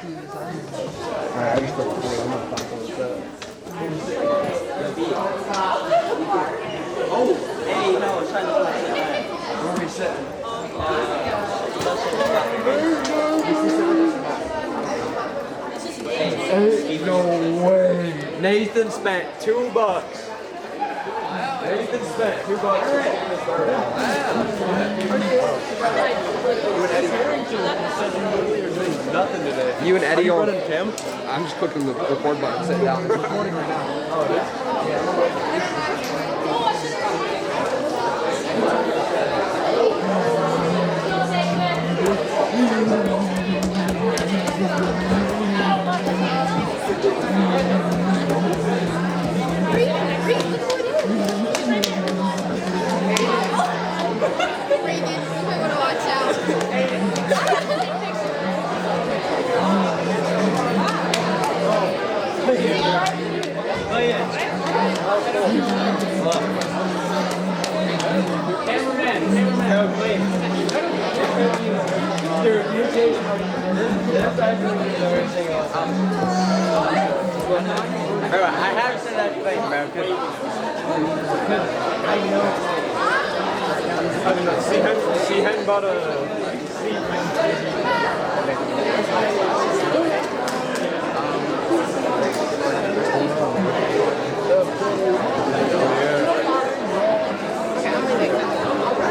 Alright, I just put the board. I'm gonna talk about that. Oh, hey, no, it's trying to play. Where are we sitting? Ain't no way. Nathan spent $2. Nathan spent $2 for this burger. Nothing today. You and Eddie Are are. you running Tim? I'm just clicking the record button, sitting down. It's recording right now. Oh, it I haven't said that place, bro. I know. She hadn't bought a seat.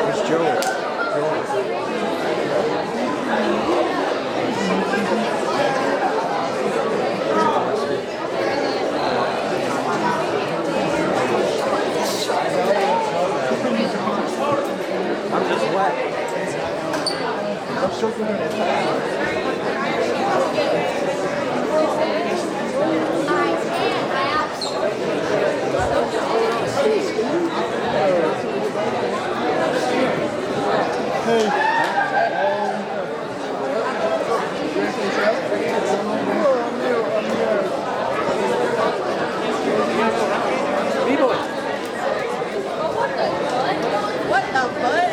It's Joe. I'm just wet. I'm soaking in it. What the butt?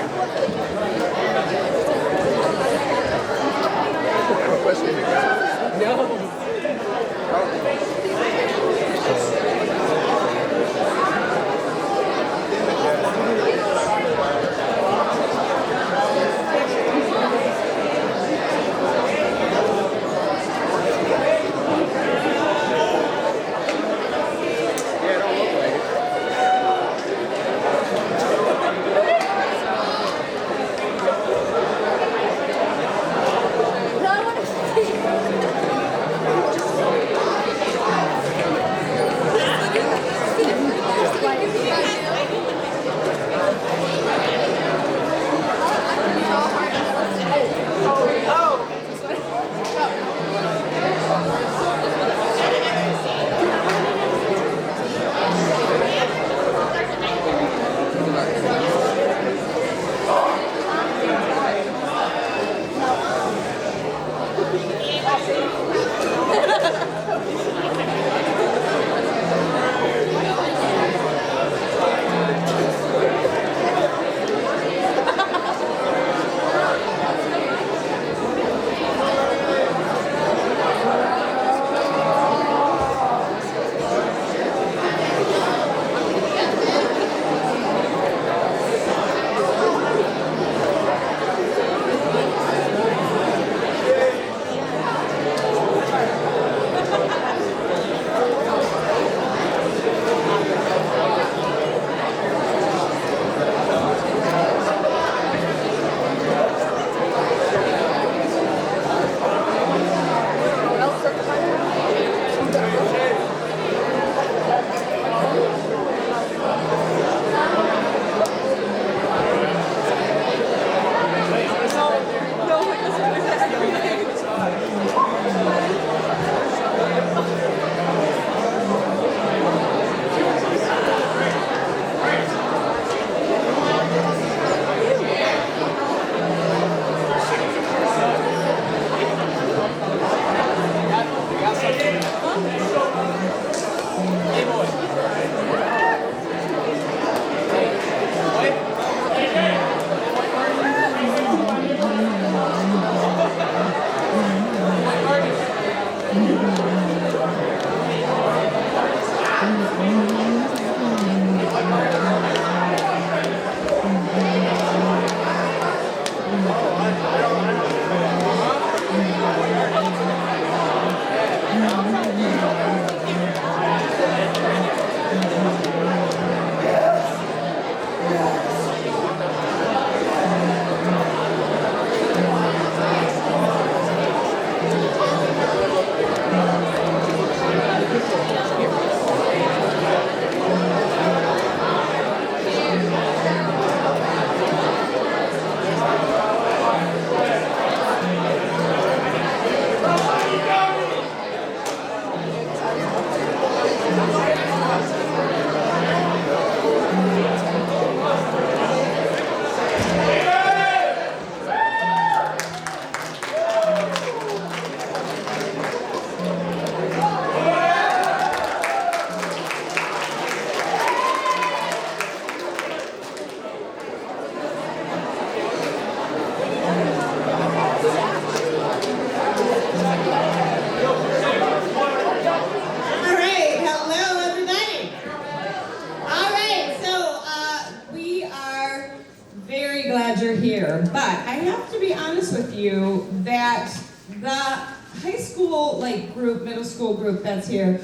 you that the high school group, middle school group that's here,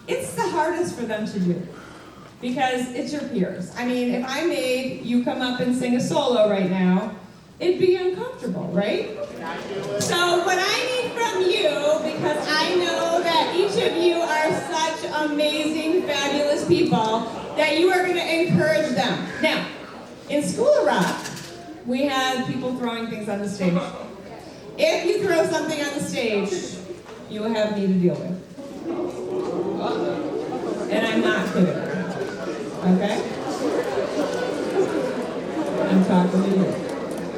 it's the hardest for them to do because it's your peers. I mean, if I made you come up and sing a solo right now, it'd be uncomfortable, right? So what I need from you, because I know that each of you are such amazing, fabulous people, that you are going to encourage them. Now, in School of Rock, we have people throwing things on the stage. If you throw something on the stage, you will have me to deal with. And I'm not kidding. Okay? I'm talking to you.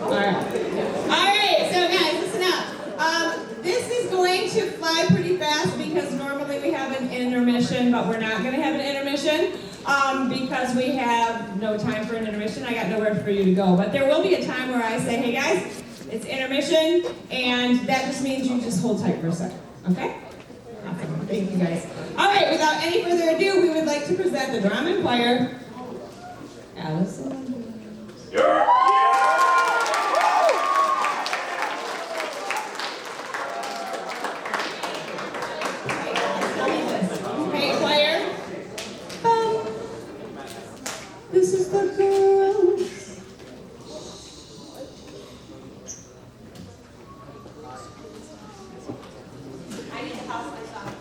Alright, so guys, listen up. This is going to fly pretty fast because normally we have an intermission, but we're not going to have an intermission because we have no time for an intermission. I got nowhere for you to go. But there will be a time where I say, hey guys, it's intermission, and that just means you just hold tight for a second. Okay? Awesome. Thank you guys. Alright, without any further ado, we would like to present the drama and choir. Allison. This is the girls. I need to house myself.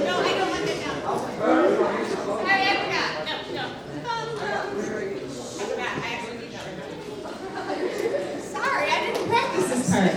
No, I don't want that now. Sorry, I forgot. No. I forgot. I actually need that. Sorry, I didn't practice this part.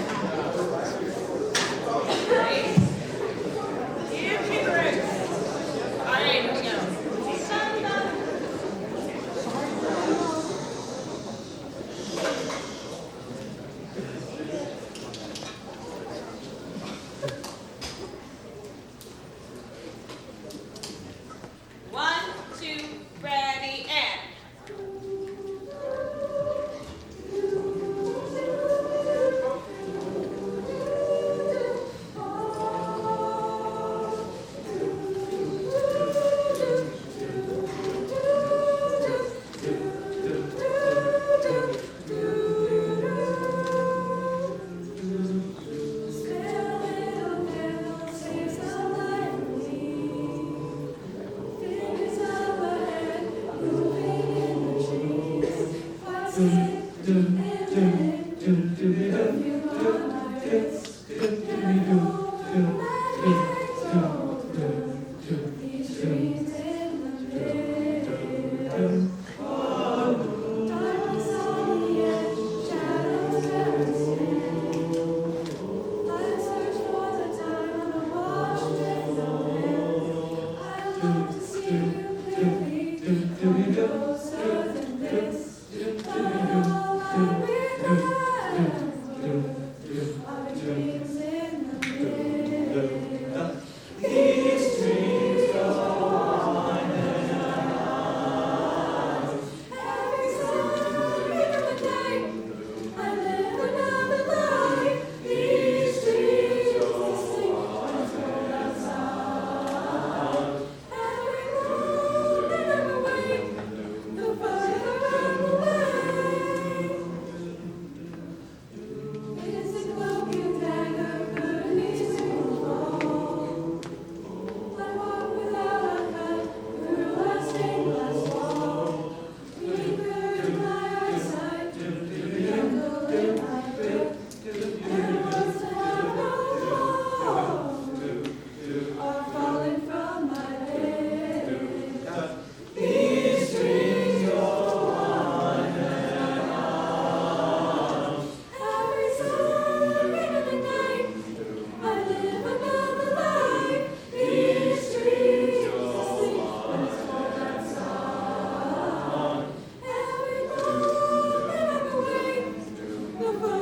The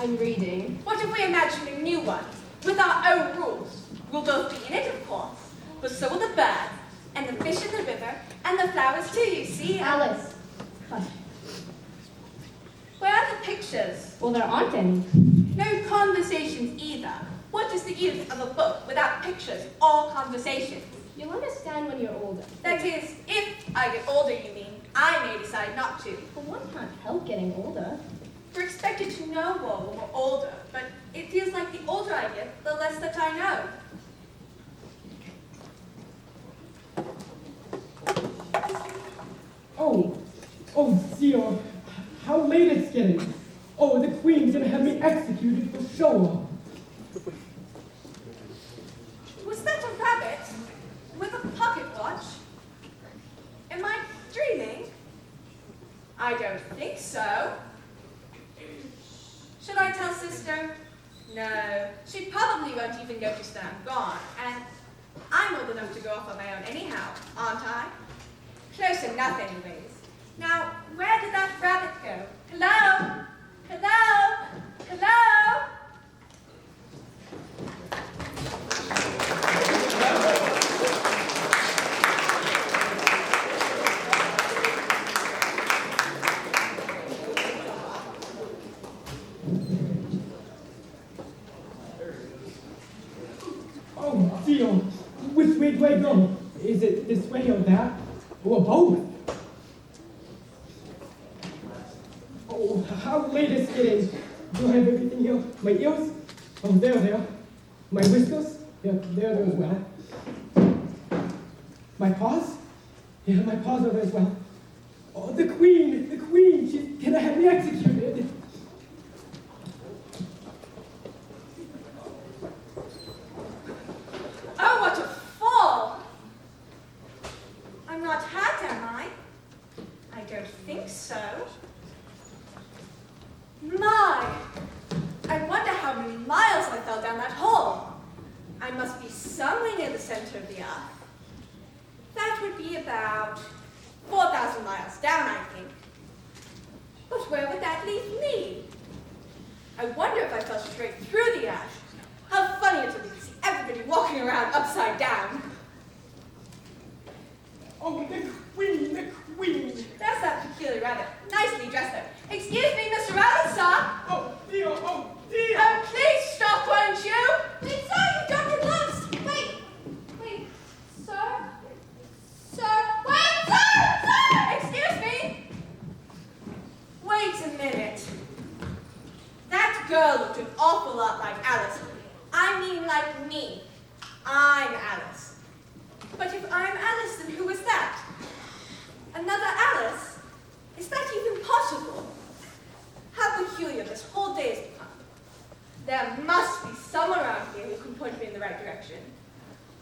I'm reading. What if we imagine a new one, with our own rules? We'll both be in it, of course, but so will the birds, and the fish in the river, and the flowers too, you see. Alice. Hush. Where are the pictures? Well, there aren't any. No conversations either. What is the use of a book without pictures or conversations? You'll understand when you're older. That is, if I get older, you mean. I may decide not to. But one can't help getting older. We're expected to know more when we're older, but it feels like the older I get, the less that I know. Oh dear, how late it's getting. Oh, the Queen's gonna have me executed for show. Was that a rabbit with a pocket watch? Am I dreaming? I don't think so. Should I tell sister? No, she probably won't even notice that I'm gone, and I'm old enough to go off on my own anyhow, aren't I? Close enough anyways. Now, where did that rabbit go? Hello? Hello? Hello? Oh dear, which way do I go? Is it this way or that? Or both? Oh, how late it's getting. Do I have everything here? My ears? Oh, there. My whiskers? Yeah, there as well. My paws? Yeah, my paws are there as well. Oh, the Queen! She's gonna have me executed. Oh, what a fall! I'm not hurt, am I? I don't think so. My! I wonder how many miles I fell down that hole. I must be somewhere near the center of the earth. That would be about 4,000 miles down, I think. But where would that leave me? I wonder if I fell straight through the ash. How funny it would be to see everybody walking around upside down. Oh, the Queen! There's that peculiar rabbit. Nicely dressed though. Excuse me, Mr. Rabbit, sir. Oh dear! Oh, please stop, won't you? Wait, sir, you dropped your gloves. Wait, sir? Wait, sir! Excuse me. Wait a minute. That girl looked an awful lot like Alice. I mean like me. I'm Alice. But if I'm Alice, then who is that? Another Alice? Is that even possible? How peculiar this whole day has become. There must be someone around here who can point me in the right direction.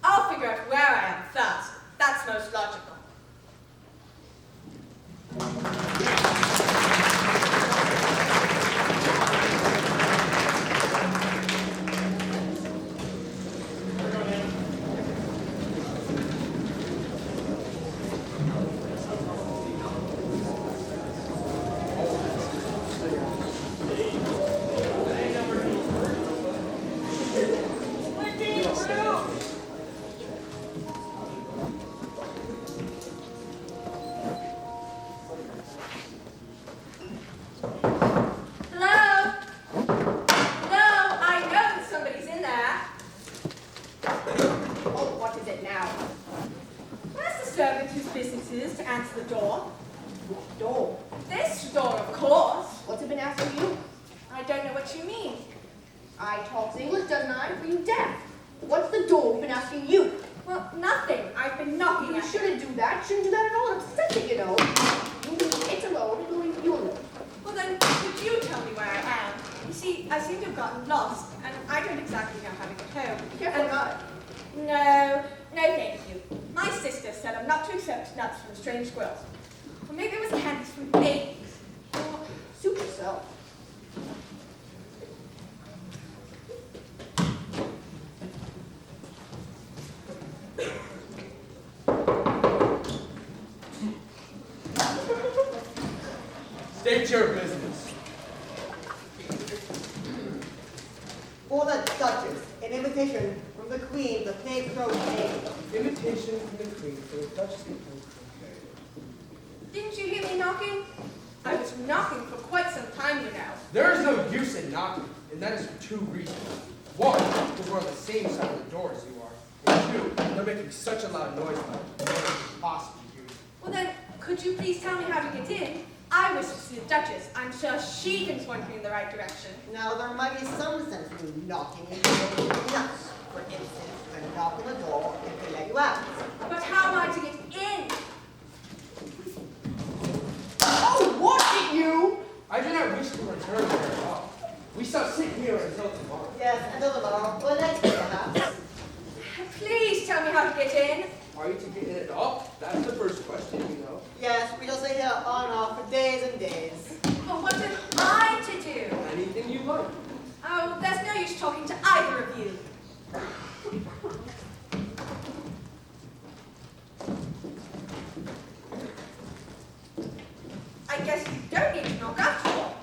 I'll figure out where I am first. That's most logical. State your business. Invitation from the Queen for the Duchess of Croquet. Didn't you hear me knocking? I was knocking for quite some time, you know. There is no use in knocking, and that is for two reasons. One, because we're on the same side of the door as you are. And two, they're making such a loud noise about it, no one can possibly hear you. Well then, could you please tell me how to get in? I wish to see the Duchess. I'm sure she can point me in the right direction. Now, there might be some sense in knocking and doing anything else. For instance, you're going to knock on the door and they let you out. But how am I to get in? Oh, what did you? I do not wish to return there at all. We shall sit here until tomorrow. Yes, until tomorrow, or next day perhaps. Please tell me how to get in. Are you to get in at all? That's the first question, you know. Yes, we shall stay here on and off for days and days. But what am I to do? Anything you like. Oh, there's no use talking to either of you. I guess you don't need to knock after all.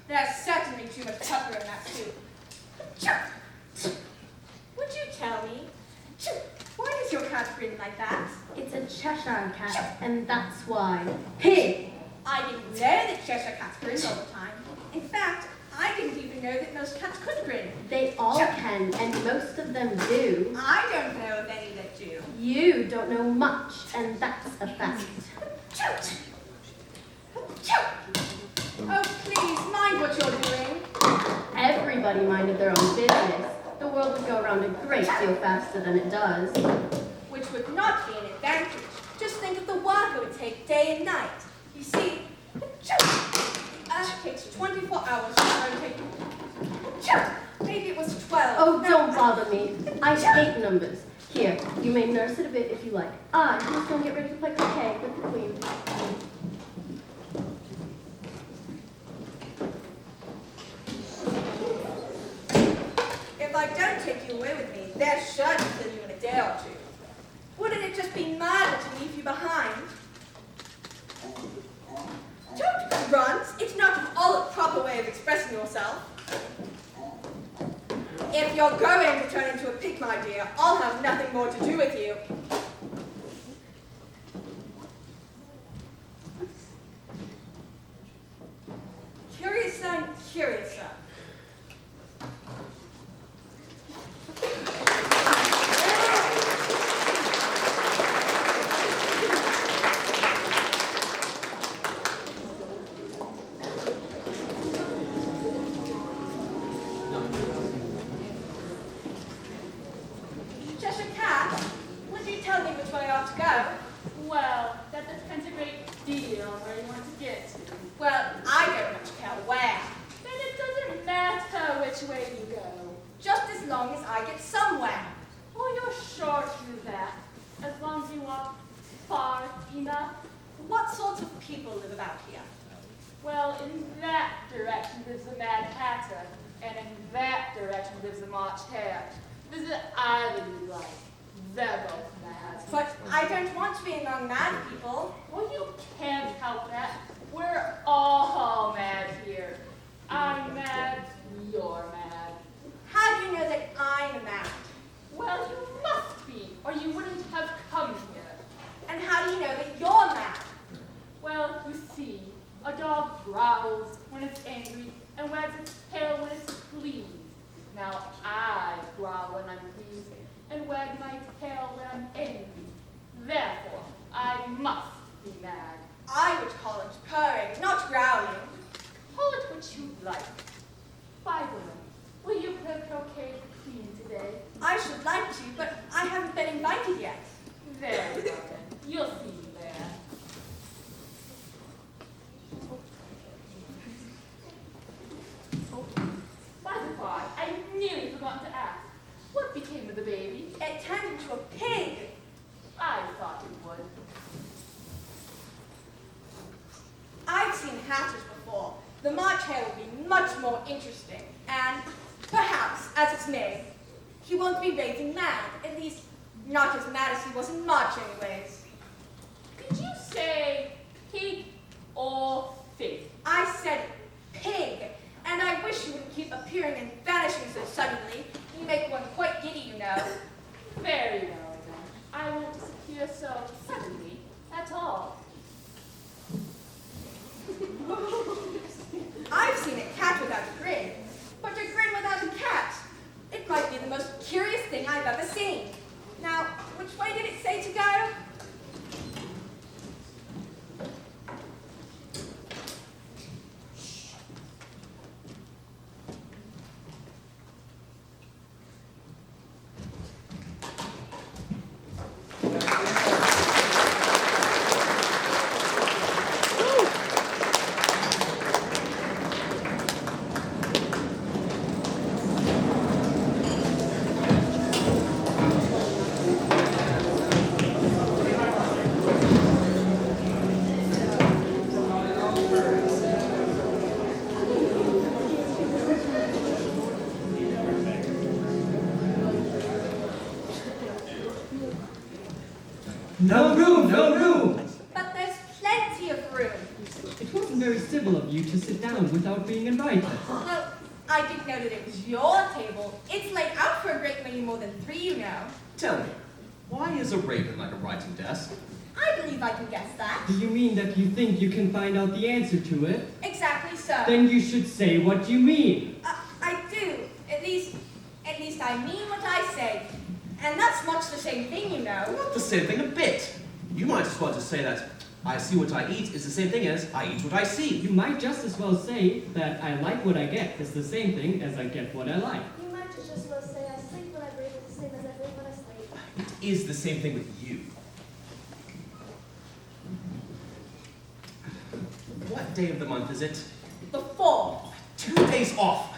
There's certainly too much pepper in that soup. Would you tell me, why does your cat grin like that? It's a Cheshire cat, and that's why. Hey! I didn't know that Cheshire cats grin all the time. In fact, I didn't even know that most cats could grin. They all can, and most of them do. I don't know of any that do. You don't know much, and that's a fact. Oh, please, mind what you're doing. Everybody minded their own business. The world would go around a great deal faster than it does. Which would not be an advantage. Just think of the work it would take day and night. You see, Earth takes 24 hours to rotate. Maybe it was 12. Oh, don't bother me. I hate numbers. Here, you may nurse it a bit if you like. I must go get ready to play croquet with the Queen. If I don't take you away with me, they're sure to kill you in a day or two. Wouldn't it just be murder to leave you behind? Don't grunt. It's not at all a proper way of expressing yourself. If you're going to turn into a pig, my dear, I'll have nothing more to do with you. Curiouser and curiouser. Cheshire Cat, would you tell me which way I ought to go? Well, that depends a great deal on where you want to get to. Well, I don't much care where. Then it doesn't matter which way you go. Just as long as I get somewhere. Well, you're sure to do that, as long as you walk far enough. What sorts of people live about here? Well, in that direction lives the Mad Hatter, and in that direction lives the March Hare. Visit either you like. They're both mad. But I don't want to be among mad people. Well, you can't help that. We're all mad here. I'm mad, you're mad. How do you know that I'm mad? Well, you must be, or you wouldn't have come here. And how do you know that you're mad? Well, you see, a dog growls when it's angry and wags its tail when it's pleased. Now, I growl when I'm pleased and wag my tail when I'm angry. Therefore, I must be mad. I would call it purring, not growling. Call it what you like. By the way, will you play croquet with the Queen today? I should like to, but I haven't been invited yet. There you go then. You'll see me there. By the by, I nearly forgot to ask. What became of the baby? It turned into a pig. I thought it would. I've seen hatters before. The March Hare will be much more interesting. And perhaps, as its name, he won't be raving mad. At least, not as mad as he was in March anyways. Did you say pig or Faith. I said pig, and I wish you wouldn't keep appearing and vanishing so suddenly. You make one quite giddy, you know. Very well, then. I won't disappear so suddenly at all. I've seen a cat without a grin, but a grin without a cat. It might be the most curious thing I've ever seen. Now, which way did it say to go? No room, no room! But there's plenty of room. It wasn't very civil of you to sit down without being invited. Well, I didn't know that it was your table. It's laid out for a great many more than three, you know. Tell me, why is a raven like a writing desk? I believe I can guess that. Do you mean that you think you can find out the answer to it? Exactly so. Then you should say what you mean. I do. At least I mean what I say. And that's much the same thing, you know. Not the same thing a bit. You might as well just say that I see what I eat is the same thing as I eat what I see. You might just as well say that I like what I get is the same thing as I get what I like. You might just as well say I sleep when I breathe is the same as I breathe when I sleep. It is the same thing with you. What day of the month is it? The fourth. 2 days off.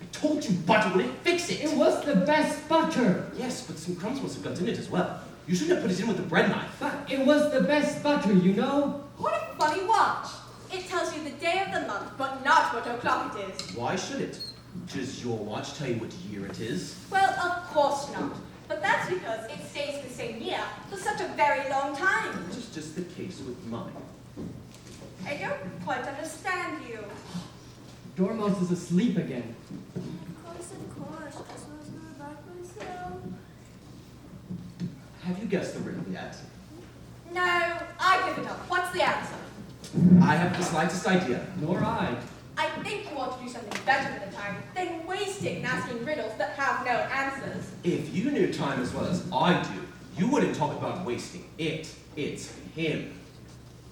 I told you butter wouldn't fix it. It was the best butter. Yes, but some crumbs must have got in it as well. You shouldn't have put it in with the bread knife. But it was the best butter, you know. What a funny watch. It tells you the day of the month, but not what o'clock it is. Why should it? Does your watch tell you what year it is? Well, of course not. But that's because it stays the same year for such a very long time. Which is just the case with mine. I don't quite understand you. Dormouse is asleep again. Of course. I suppose I'm back myself. Have you guessed the riddle yet? No, I give it up. What's the answer? I have the slightest idea. Nor I. I think you ought to do something better with the time than waste it in asking riddles that have no answers. If you knew time as well as I do, you wouldn't talk about wasting it. It's him.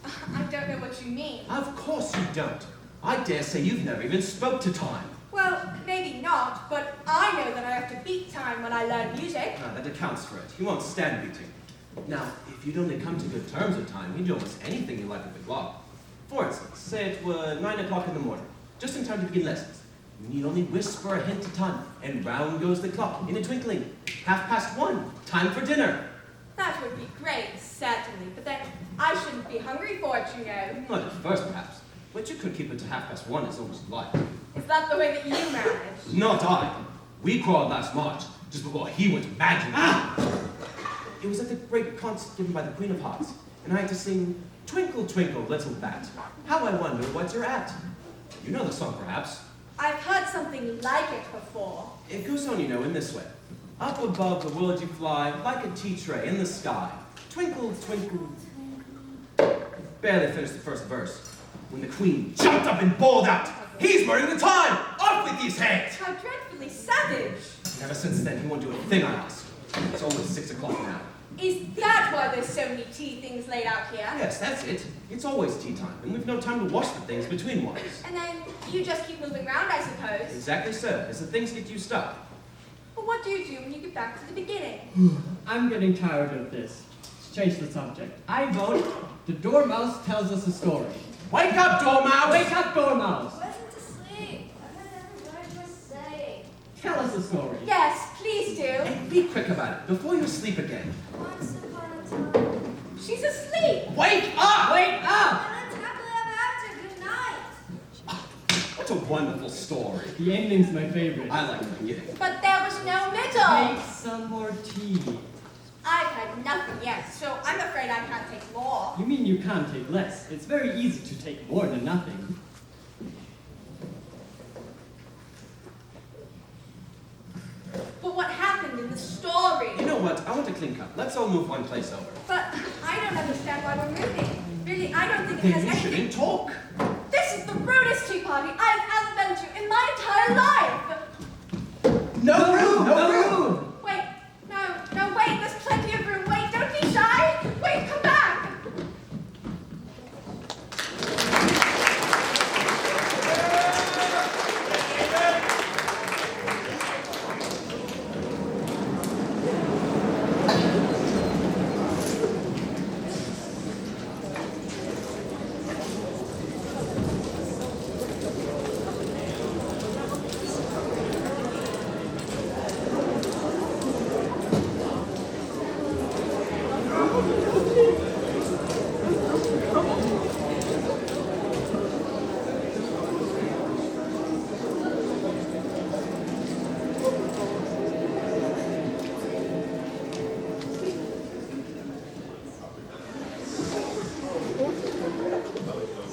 I don't know what you mean. Of course you don't. I dare say you've never even spoke to time. Well, maybe not, but I know that I have to beat time when I learn music. That accounts for it. He won't stand beating. Now, if you'd only come to good terms with time, he'd do almost anything you like with the clock. For instance, say it were 9 o'clock in the morning, just in time to begin lessons. You need only whisper a hint to time, and round goes the clock in a twinkling. 1:30, time for dinner. That would be great, certainly, but then I shouldn't be hungry for it, you know. Not at first, perhaps, but you could keep it to 1:30 as long as you like. Is that the way that you manage? Not I. We quarreled last March, just before he went mad. It was at the great concert given by the Queen of Hearts, and I had to sing Twinkle, Twinkle, Little Bat. How I wonder what you're at. You know the song, perhaps. I've heard something like it before. It goes on, you know, in this way. Up above the world you fly, like a tea tray in the sky. Twinkle, twinkle. Barely finished the first verse, when the Queen jumped up and bawled out, "He's murdering the time! Off with these heads!" How dreadfully savage. And ever since then, he won't do a thing I ask. It's almost 6 o'clock now. Is that why there's so many tea things laid out here? Yes, that's it. It's always tea time, and we've no time to wash the things between ones. And then you just keep moving around, I suppose. Exactly so, as the things get used up. But what do you do when you get back to the beginning? I'm getting tired of this. Let's change the subject. I vote the Dormouse tells us a story. Wake up, Dormouse! Wake up, Dormouse! Wasn't asleep. I heard every word you were saying. Tell us a story. Yes, please do. And be quick about it, before you sleep again. Once upon a time. She's asleep. Wake up! Wake up! And then happily ever after. Good night. What a wonderful story. The ending's my favorite. I like the beginning. But there was no middle. Make some more tea. I've had nothing yet, so I'm afraid I can't take more. You mean you can't take less? It's very easy to take more than nothing. But what happened in the story? You know what? I want to clean cut. Let's all move one place over. But I don't understand why we're moving. Really, I don't think it Then has you anything. shouldn't talk. This is the rudest tea party I've ever been to in my entire life. No room! No room! Wait, no, wait, there's plenty of room. Wait, don't be shy. Wait, come back.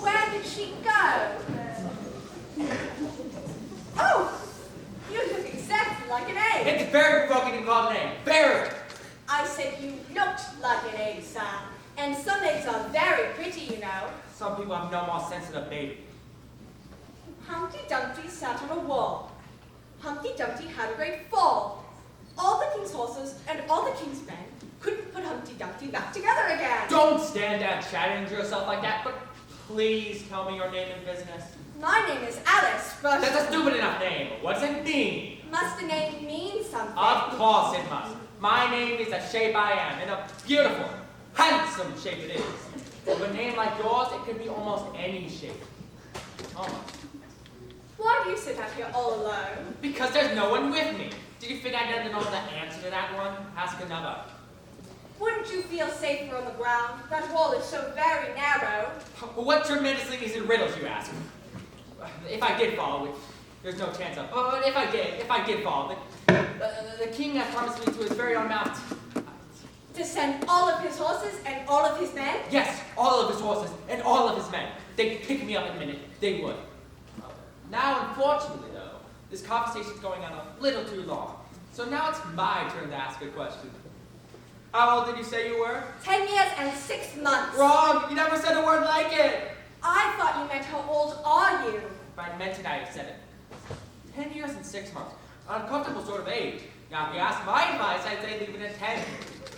Where did she go? Oh, you look exactly like an egg. It's very provoking to call the name. Very. I said you looked like an egg, sir. And some eggs are very pretty, you know. Some people have no more sense than a baby. Humpty Dumpty sat on a wall. Humpty Dumpty had a great fall. All the king's horses and all the king's men couldn't put Humpty Dumpty back together again. Don't stand there chatting to yourself like that, but please tell me your name and business. My name is Alice, but That's a stupid enough name. What does it mean? must the name mean something? Of course it must. My name is the shape I am, and a beautiful, handsome shape it is. With a name like yours, it could be almost any shape. Almost. Why do you sit out here all alone? Because there's no one with me. Did you think I didn't know the answer to that one? Ask another. Wouldn't you feel safer on the ground? That wall is so very narrow. What tremendously easy riddles you ask? If I did fall, which there's no chance of. But if I did fall, the king has promised me to his very own mount. To send all of his horses and all of his men? Yes, all of his horses and all of his men. They'd pick me up in a minute. They would. Now, unfortunately, though, this conversation's going on a little too long. So now it's my turn to ask a question. How old did you say you were? 10 years and 6 months. Wrong! You never said a word like it! I thought you meant how old are you? If I meant it, I have said it. 10 years and 6 months. An uncomfortable sort of age. Now, if you ask my advice, I'd say leave it at 10.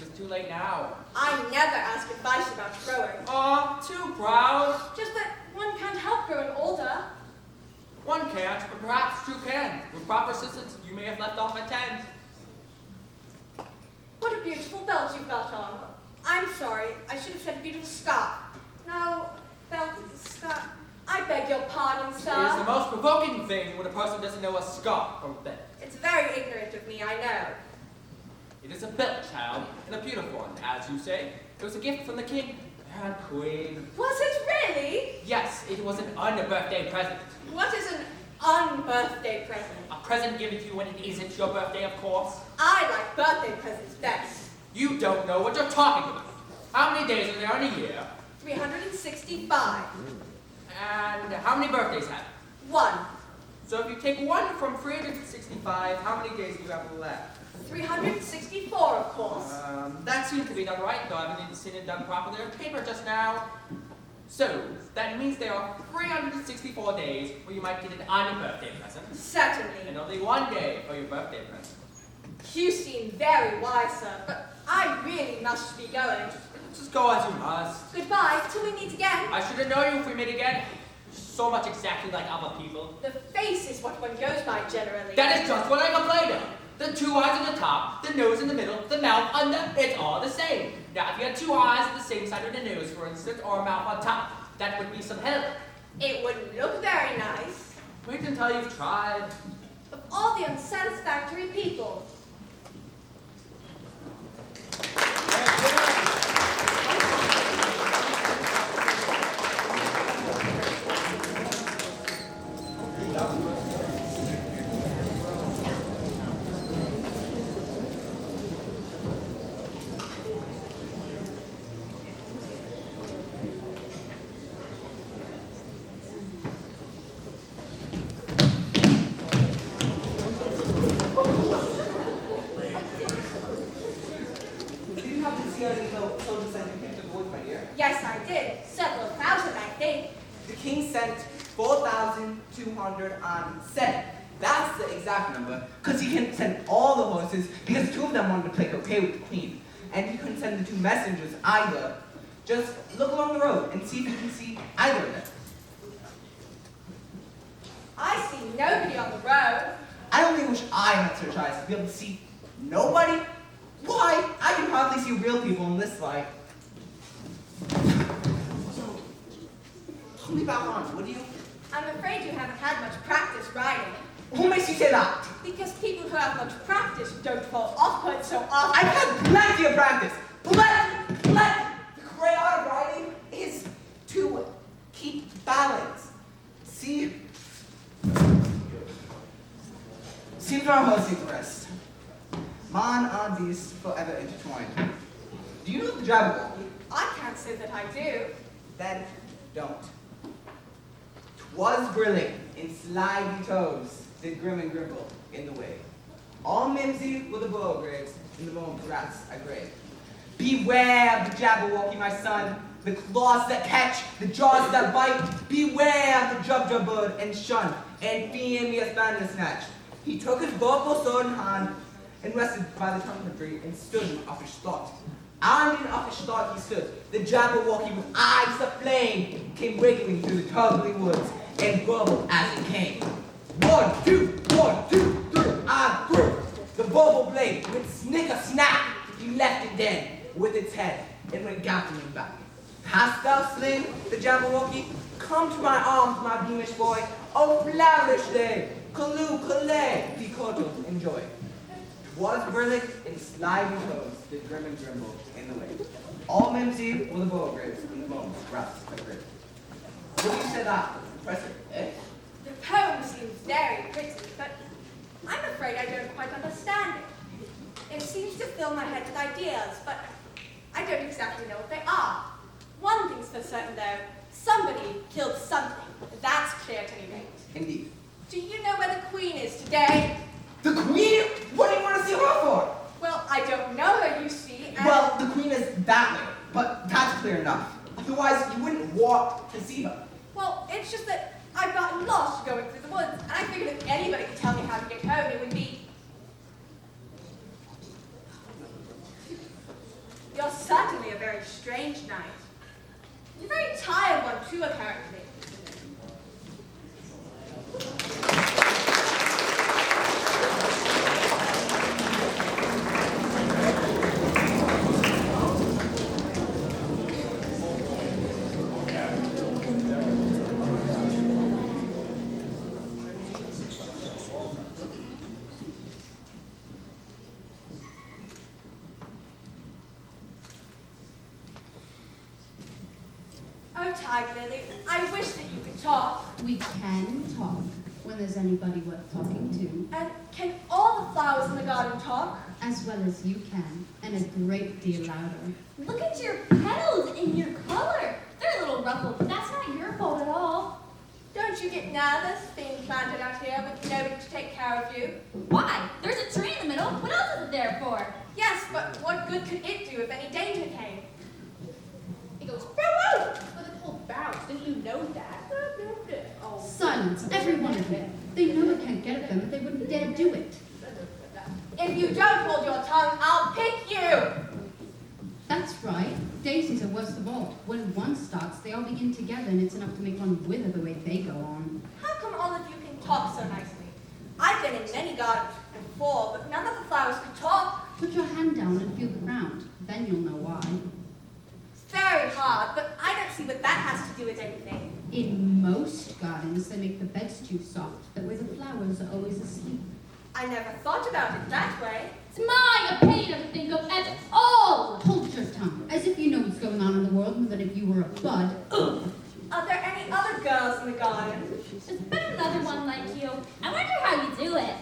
It's too late now. I never ask advice about growing. Aw, too proud. Just that one can't help growing older. One can't, but perhaps two can. With proper assistance, you may have left off at 10. What a beautiful belt you've got on. I'm sorry, I should have said a beautiful scarf. No, belt, scarf. I beg your pardon, sir. It is the most provoking thing when a person doesn't know a scarf or belt. It's very ignorant of me, I know. It is a belt, child, and a beautiful one, as you say. It was a gift from the king and queen. Was it really? Yes, it was an un-birthday present. What is an un-birthday present? A present given to you when it isn't your birthday, of course. I like birthday presents best. You don't know what you're talking about. How many days are there in a year? 365. And how many birthdays have you? 1. So if you take 1 from 365, how many days do you have left? 364, of course. That seems to be done right, though I haven't seen it done properly on paper just now. So, that means there are 364 days where you might get an un-birthday present. Certainly. And only 1 day for your birthday present. You seem very wise, sir, but I really must be going. Just go as you must. Goodbye, till we meet again. I shouldn't know you if we meet again. You're so much exactly like other people. The face is what one goes by generally. That is just what I complained of. The 2 eyes on the top, the nose in the middle, the mouth under, it's all the same. Now, if you had 2 eyes on the same side of the nose, for instance, or a mouth on top, that would be some help. It wouldn't look very nice. Wait until you've tried. Of all the unsatisfactory people. 207. That's the exact number, because he couldn't send all the horses, because 2 of them wanted to play croquet with the queen. And he couldn't send the 2 messengers either. Just look along the road and see if you can see either of them. I see nobody on the road. I only wish I had such eyes to be able to see nobody. Why? I can hardly see real people in this light. So, tell me about Ron, would you? I'm afraid you haven't had much practice riding. Who makes you say that? Because people who have much practice don't fall off quite so often. I've had plenty of practice. Plenty. The great art of riding is to keep balance. See? Seems our horses rest. Mine are these forever intertwined. Do you know the Jabberwocky? I can't say that I do. Then don't. 'Twas brilliant in slimy toes, did Grim and Grimble in the way. All mimsy were the Beaugraves, in the bones rats I grave. Beware the Jabberwocky, my son, the claws that catch, the jaws that bite. Beware the Jubjub bird and shun, and Phineas Bandersnatch. He took his vorpal sword in hand, and rested by the trunk of the tree, and stood in uffish thought. And in uffish thought he stood. The Jabberwocky with eyes of flame came wiggling through the tuggling woods, and gurgled as it came. 1, 2, 1, 2, 3, and through. The bubble blade with snicker snap, he left it then, with its head, and went galloping back. Hast thou slain the Jabberwocky? Come to my arms, my beamish boy. O flourish day, calloo, callay, be cordial, enjoy. 'Twas brilliant in slimy toes, did Grim and Grimble in the way. All mimsy were the Beaugraves, and the bones rats I grave. What do you say that, Professor, eh? The poem seems very pretty, but I'm afraid I don't quite understand it. It seems to fill my head with ideas, but I don't exactly know what they are. One thing's for certain, though. Somebody killed something. That's clear at any rate. Indeed. Do you know where the Queen is today? The Queen? What do you want to see her for? Well, I don't know her, you see, and... Well, the Queen is that way, but that's clear enough. Otherwise, you wouldn't walk to see her. Well, it's just that I've gotten lost going through the woods, and I figured if anybody could tell me how to get home, it would be... You're certainly a very strange knight. You're a very tired one, too, apparently. Oh, Tiger Lily, I wish that you could talk. We can talk when there's anybody worth talking to, And can all the flowers in the garden talk? as well as you can, and a great deal louder. Look at your petals and your color. They're a little ruffled, but that's not your fault at all. Don't you get nervous being planted out here with nobody to take care of you? Why? There's a tree in the middle. What else is it there for? Yes, but what good could it do if any danger came? It goes bow with a cold bounce. Didn't you know that? Oh. Silence, every one of you. They know it can't get at them, but they wouldn't dare do it. If you don't hold your tongue, I'll pick you! That's right. Daisies are worst of all. When one starts, they all begin together, and it's enough to make one wither the way they go on. How come all of you can talk so nicely? I've been in many gardens before, but none of the flowers could talk. Put your hand down and feel the ground. Then you'll know why. It's very hard, but I don't see what that has to do with anything. In most gardens, they make the beds too soft. That way the flowers are always asleep. I never thought about it that way. It's my opinion to think of as all. Hold your tongue, as if you know what's going on in the world more than if you were a bud. Ugh. Are there any other girls in the garden? There's been another one like you. I wonder how you do it.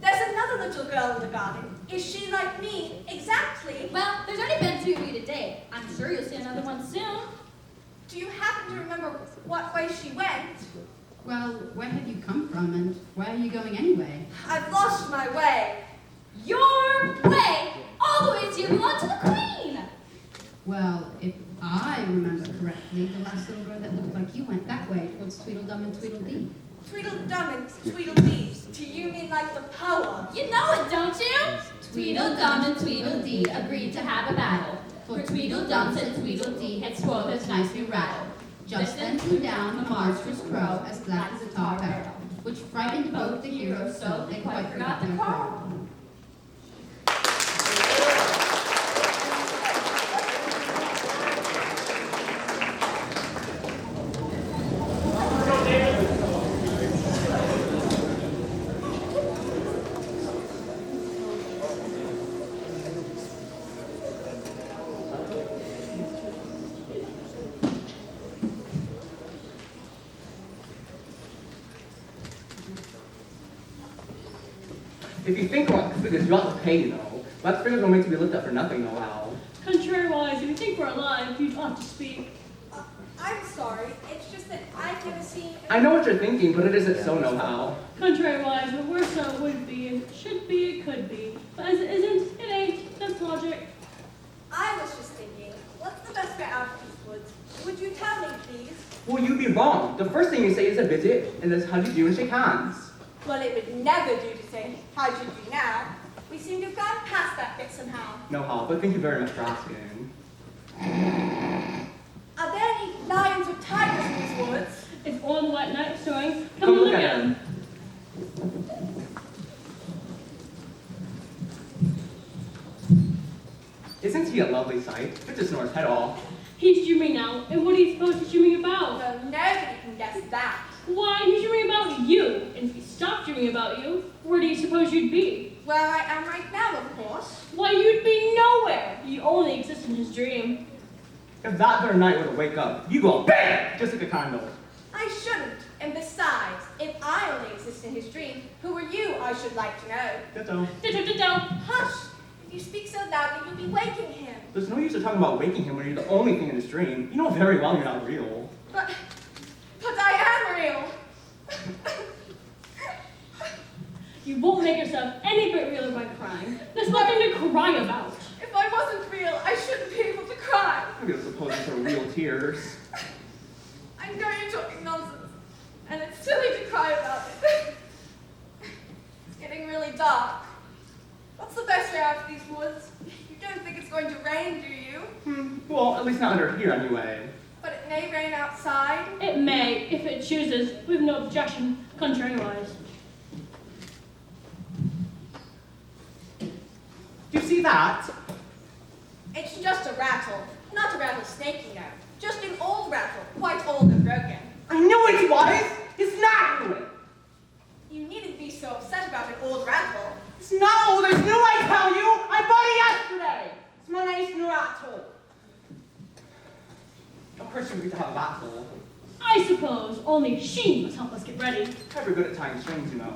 There's another little girl in the garden. Is she like me? Exactly. Well, there's only been 2 of you today. I'm sure you'll see another one soon. Do you happen to remember what way she went? Well, where have you come from, and where are you going anyway? I've lost my way. Your way, all the ways here belong to the Queen. Well, if I remember correctly, the last little girl that looked like you went that way, towards Tweedledum and Tweedledee. Tweedledum and Tweedledees. Do you mean like the poem? You know it, don't you? Tweedledum and Tweedledee agreed to have a battle. For Tweedledum said Tweedledee had spoiled his nice new rattle. Just then flew down a monstrous crow as black as a tar barrel, which frightened both the heroes so they quite forgot their quarrel. If you think we're figures, you ought to pay, you know. Black figures don't mean to be looked at for nothing, no how. Contrariwise, if you think we're alive, you'd ought to speak. I'm sorry. It's just that I've never seen... I know what you're thinking, but it isn't so, no how. Contrariwise, what we're so would be, it should be, it could be. But as it isn't, it ain't. That's logic. I was just thinking, what's the best way out of these woods? Would you tell me, please? Well, you'd be wrong. The first thing you say is a visit, and that's how do you do and shake hands. Well, it would never do to say, how'd you do now? We seem to have gone past that bit somehow. No how, but thank you very much for asking. Are there any lions or tigers in these woods? It's all the wet night showing. Come Come and look look at at him. him. Isn't he a lovely sight? Good to snore his head off. He's dreaming now, and what do you suppose he's dreaming about? Well, nobody can guess that. Why, he's dreaming about you. And if he stopped dreaming about you, where do you suppose you'd be? Where I am right now, of course. Why, you'd be nowhere. You only exist in his dream. If that very night were to wake up, you go BAM! Just like a candle. I shouldn't. And besides, if I only exist in his dream, who are you, I should like to know. Ditto. Ditto, ditto. Hush! If you speak so loudly, you'll be waking him. There's no use of talking about waking him when you're the only thing in his dream. You know very well you're not real. But I am real. You won't make yourself any bit realer by crying. There's nothing to cry about. If I wasn't real, I shouldn't be able to cry. I don't suppose these are real tears. I know you're talking nonsense, and it's silly to cry about it. It's getting really dark. What's the best way out of these woods? You don't think it's going to rain, do you? Well, at least not under here anyway. But it may rain outside. It may, if it chooses. We've no objection, contrariwise. Do you see that? It's just a rattle. Not a rattlesnake, you know. Just an old rattle, quite old and broken. I knew it was! It's not new! You needn't be so upset about an old rattle. It's not old, it's new, I tell you! I bought it yesterday! It's my nice new rattle. Of course you get to have a rattle. I suppose only she must help us get ready. Ever good at tying strings, you know.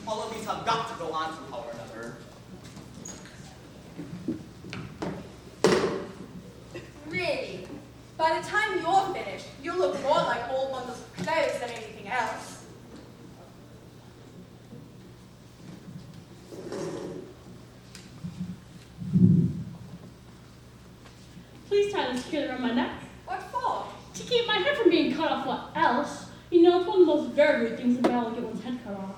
All of these have got to go on somehow or another. Really? By the time you're finished, you'll look more like old bundles of clothes than anything else. Please tie this securely around my neck. What for? To keep my head from being cut off. What else? You know, it's one of the most very weird things about to get one's head cut off.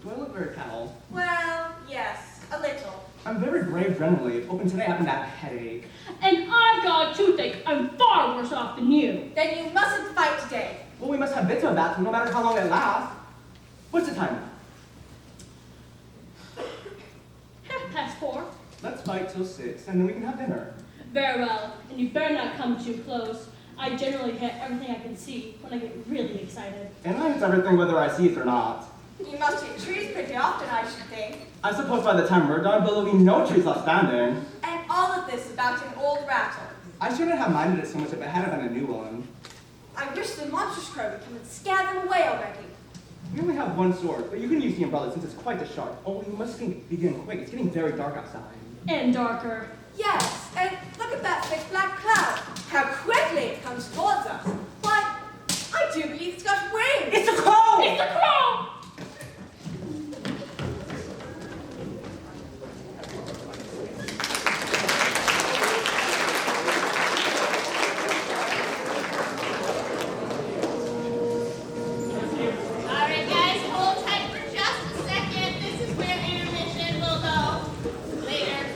Do I look very calm? Well, yes, a little. I'm very brave generally, hoping today I haven't that headache. And I've got a toothache. I'm far worse off than you. Then you mustn't fight today. Well, we must have bits of that, no matter how long it lasts. What's the time now? 4:30. Let's fight till 6, and then we can have dinner. Very well. And you better not come too close. I generally hit everything I can see when I get really excited. And I hit everything whether I see it or not. You must hit trees pretty often, I should think. I suppose by the time we're done, there'll be no trees left standing. And all of this about an old rattle. I shouldn't have minded it so much if it had been a new one. I wish the monstrous crow would come and scare them away already. We only have one sword, but you can use the umbrella since it's quite the sharp. Oh, you must begin quick. It's getting very dark outside. And darker. Yes, and look at that thick black cloud. How quickly it comes towards us. Why, I do believe it's got wings. It's a crow! It's a crow! Alright guys, hold tight for just a second. This is where intermission will go. Later.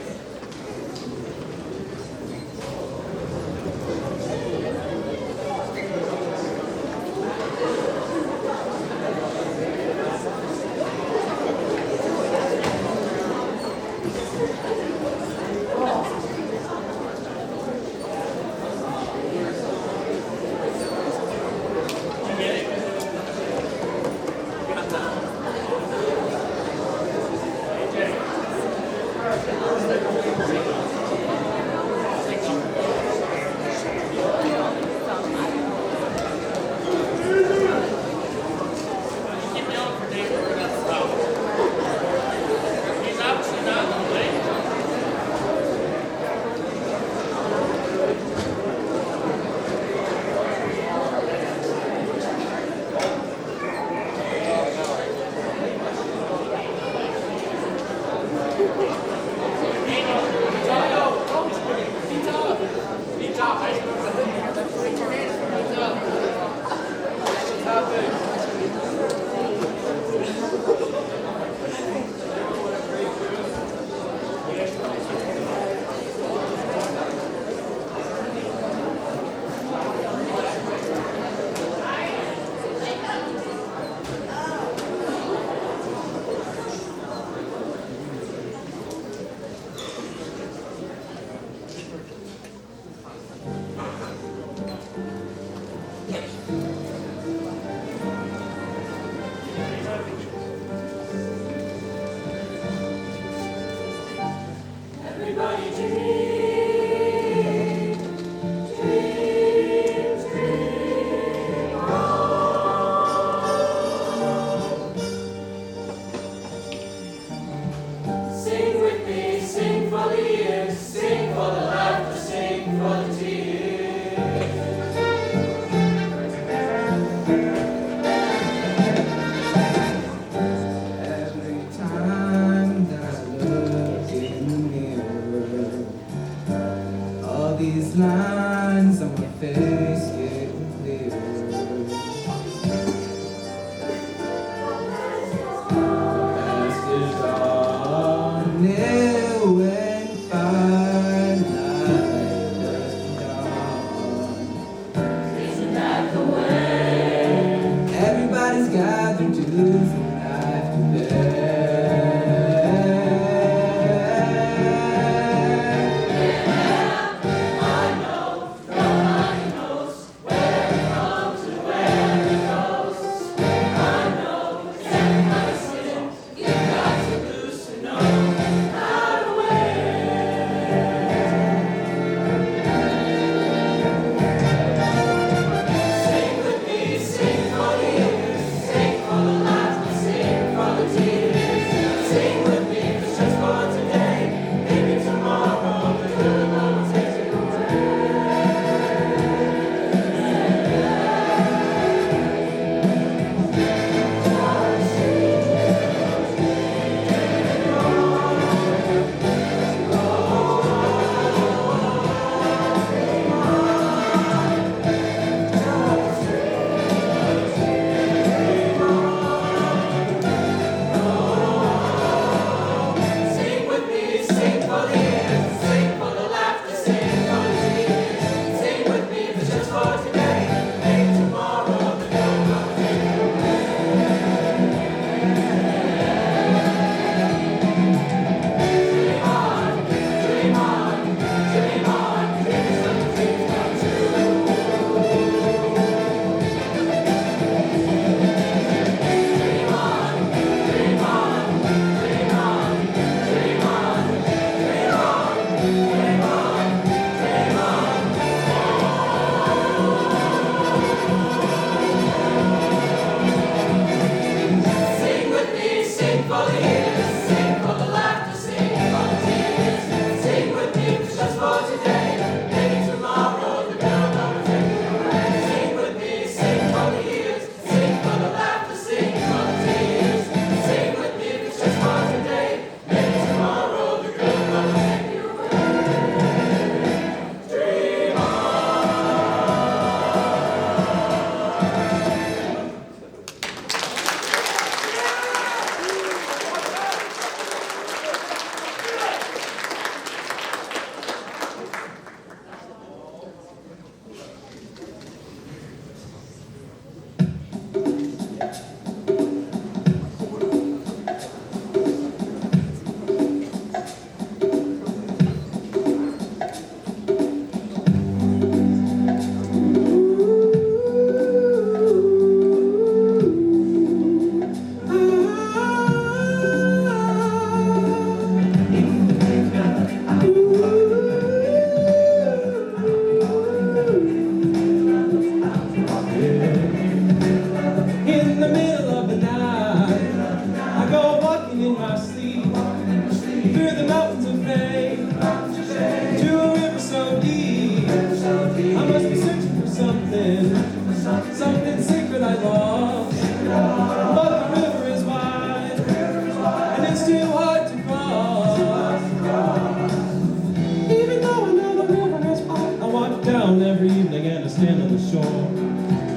more.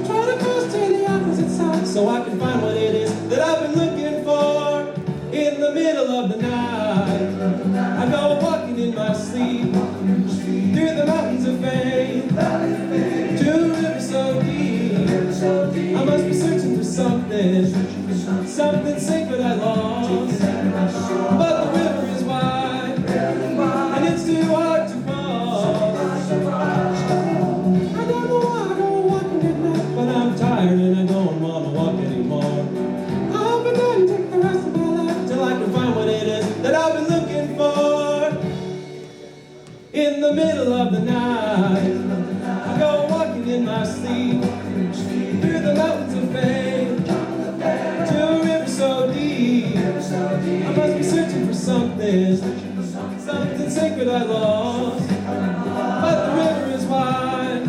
Try to cross to the opposite side so I can find what it is that I've been looking for. In the middle of the night, I go walking in my sleep through the mountains of fame to a river so deep. I must be searching for something sacred I lost. But the river is wide and it's too hard to cross. I don't know why I go walking at night, but I'm tired and I don't want to walk anymore. I hope I can take the rest of my life till I can find what it is that I've been looking for. In the middle of the night, I go walking in my sleep through the mountains of fame to a river so deep. I must be searching for something sacred I lost. But the river is wide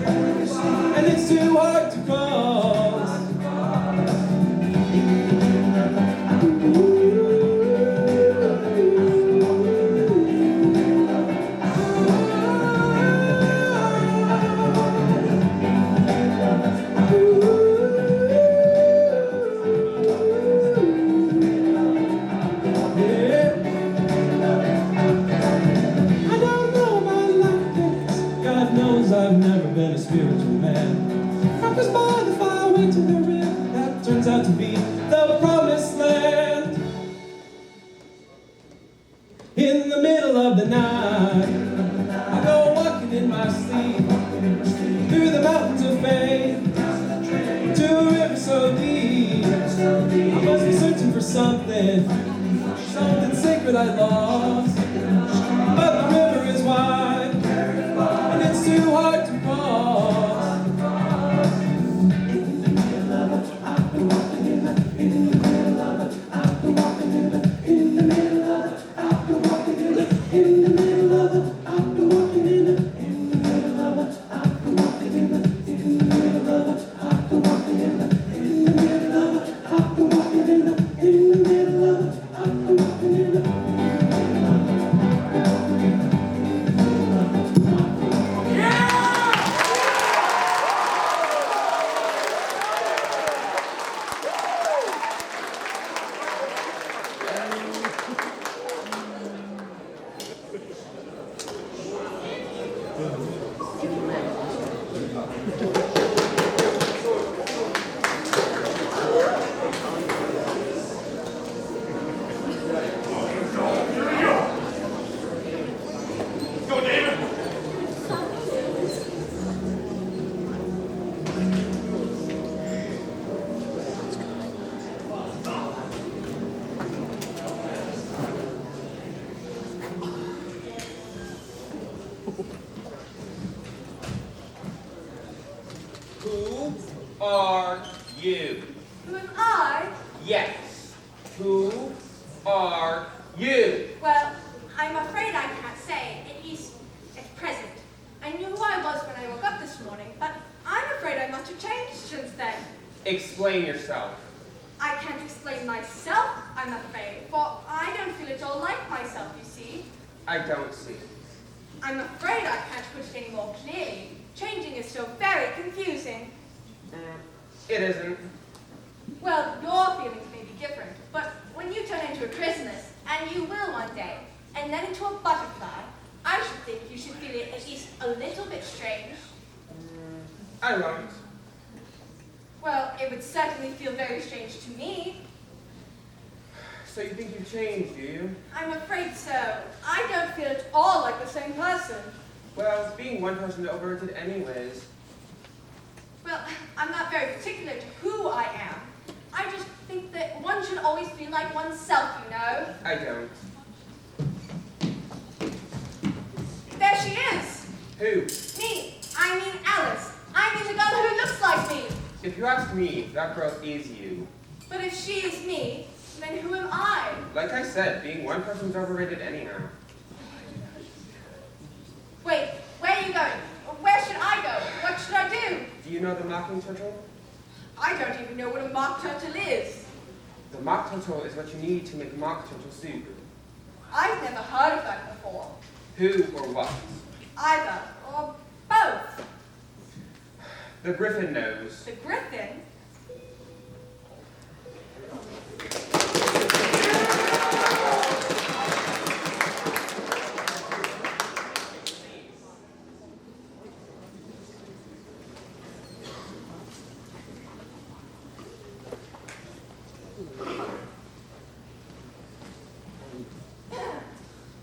and it's too hard to cross. I've never been a spiritual man. Practiced by the fire, went to the river. That turns out to be the promised land. In the middle of the night, I go walking in my sleep through the mountains of fame to a river so deep. I must be searching for something sacred I lost. But the river is wide and it's too hard to cross. In the middle of it, I've been walking in the middle of it, I've been walking in the middle of it, I've been walking in the middle of it, I've been walking in the middle of it, I've been walking in the middle of it, I've been walking in the middle of it, I've been walking in the middle of it, I've been walking in the Who are you? Who am I? Yes. Who are you? Well, I'm afraid I can't say, at least at present. I knew who I was when I woke up this morning, but I'm afraid I must have changed since then. Explain yourself. I can't explain myself, I'm afraid, for I don't feel at all like myself, you see. I don't see. I'm afraid I can't put it any more clearly. Changing is so very confusing. It isn't. Well, your feelings may be different, but when you turn into a chrysalis, and you will one day, and then into a butterfly, I should think you should feel it at least a little bit strange. I won't. Well, it would certainly feel very strange to me. So you think you've changed, do you? I'm afraid so. I don't feel at all like the same person. Well, being one person overrated anyways. Well, I'm not very particular to who I am. I just think that one should always feel like oneself, you know. I don't. There she is. Who? Me. I mean Alice. I mean the girl who looks like me. If you ask me, that girl is you. But if she is me, then who am I? Like I said, being one person's overrated anyhow. Wait, where are you going? Where should I go? What should I do? Do you know the mocking turtle? I don't even know what a mock turtle is. The mock turtle is what you need to make mock turtle soup. I've never heard of that before. Who or what? Either, or both. The Griffin knows. The Griffin?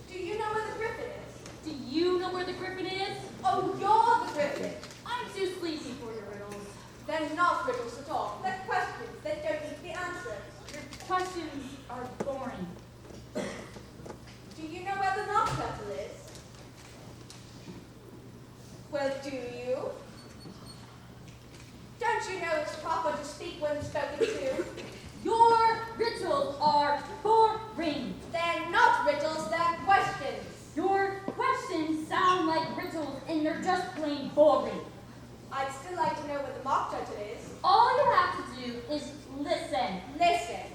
Do you know where the Griffin is? Do you know where the Griffin is? Oh, you're the Griffin. I'm too sleepy for your riddles. They're not riddles at all. They're questions that don't need to be answered. Your questions are boring. Do you know where the mock turtle is? Well, do you? Don't you know it's proper to speak when spoken to? Your riddles are boring. They're not riddles, they're questions. Your questions sound like riddles and they're just plain boring. I'd still like to know where the mock turtle is. All you have to do is listen. Listen.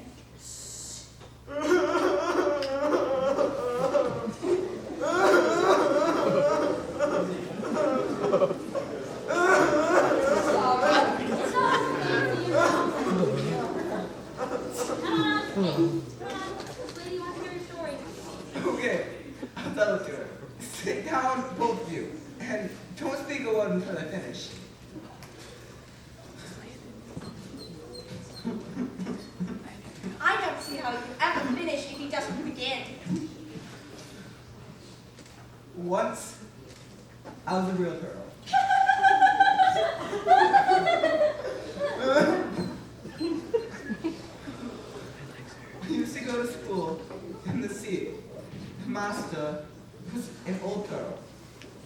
Okay, I'll tell it to her. Sit down, both of you, and don't speak a word until I finish. I don't see how you ever finish if he doesn't begin. Once, I was a real turtle. We used to go to school in the sea. The master was an old turtle.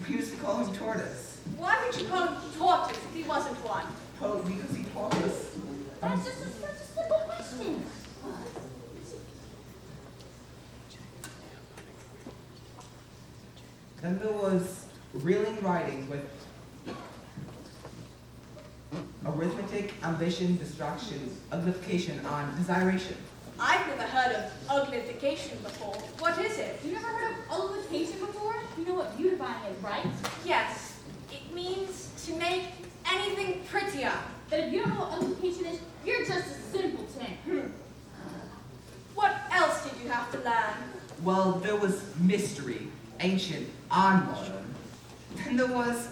We used to call him Tortoise. Why did you call him tortoise if he wasn't one? Oh, because he taught us. That's just a simple question. Then there was reeling writing with arithmetic, ambition, distraction, uglification, and desiration. I've never heard of uglification before. What is it? You never heard of uglification before? You know what beautifying is, right? Yes, it means to make anything prettier. But if you don't know what uglification is, you're just a simpleton. What else did you have to learn? Well, there was mystery, ancient and modern. Then there was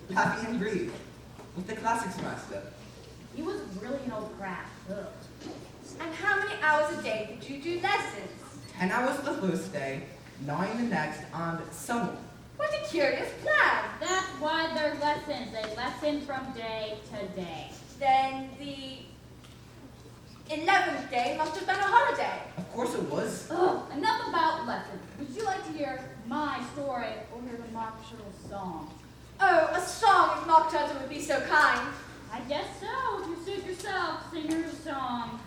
Laughing in Greek with the classics master. He was really an old crap. Ugh. And how many hours a day did you do lessons? 10 hours the first day, 9 the next, and so on. What a curious plan. That's why they're lessons. They lesson from day to day. Then the 11th day must have been a holiday. Of course it was. Ugh, enough about lessons. Would you like to hear my story or hear the Mock Turtle song? Oh, a song if Mock Turtle would be so kind. I guess so. If you suit yourself, sing your song.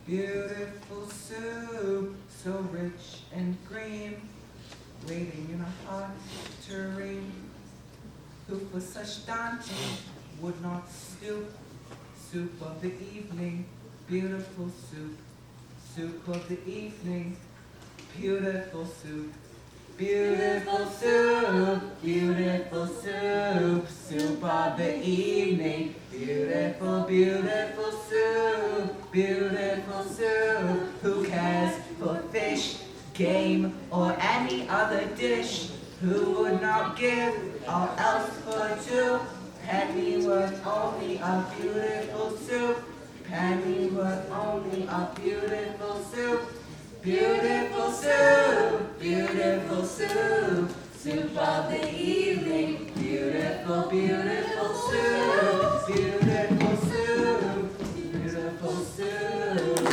Beautiful soup, so rich and green, waiting in a hot tureen. Who for such dainty would not stoop? Soup of the evening, beautiful soup. Soup of the evening, beautiful soup. Beautiful soup, beautiful soup. Soup of the evening, beautiful, beautiful soup. Beautiful soup. Who cares for fish, game, or any other dish? Who would not give all else for two? Pennyworth only a beautiful soup. Pennyworth only a beautiful soup. Beautiful soup, beautiful soup. Soup of the evening, beautiful, beautiful soup. Beautiful soup, beautiful soup.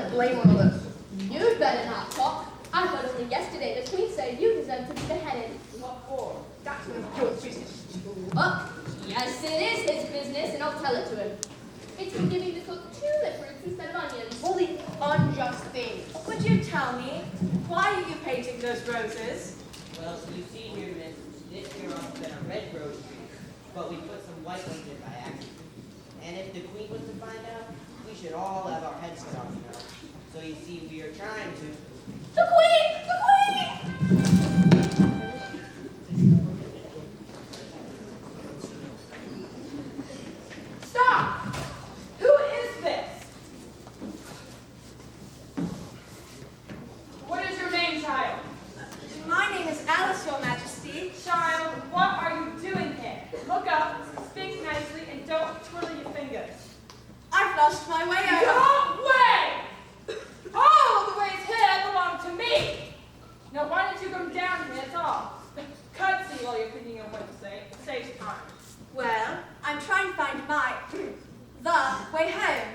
the blame on all this. You'd better not talk. I heard only yesterday the Queen said you deserve to be beheaded. What for? That's none of your business. Oh, yes, it is his business, and I'll tell it to him. It's for giving the cook tulip roots instead of onions. All the unjust things. Would you tell me, why are you painting those roses? Well, you see here, miss, this here must have been a red rose tree, but we put some white ones in by accident. And if the Queen was to find out, we should all have our heads cut off now. So you see, we are trying to. The Queen! The Queen! Stop! Who is this? What is your name, child? My name is Alice, Your Majesty. Child, what are you doing here? Look up, speak nicely, and don't twiddle your fingers. I've lost my way. Your way! All the ways here belong to me! Now why don't you come down here, that's all. Curtsy while you're thinking of what to say. It saves time. Well, I'm trying to find the way home.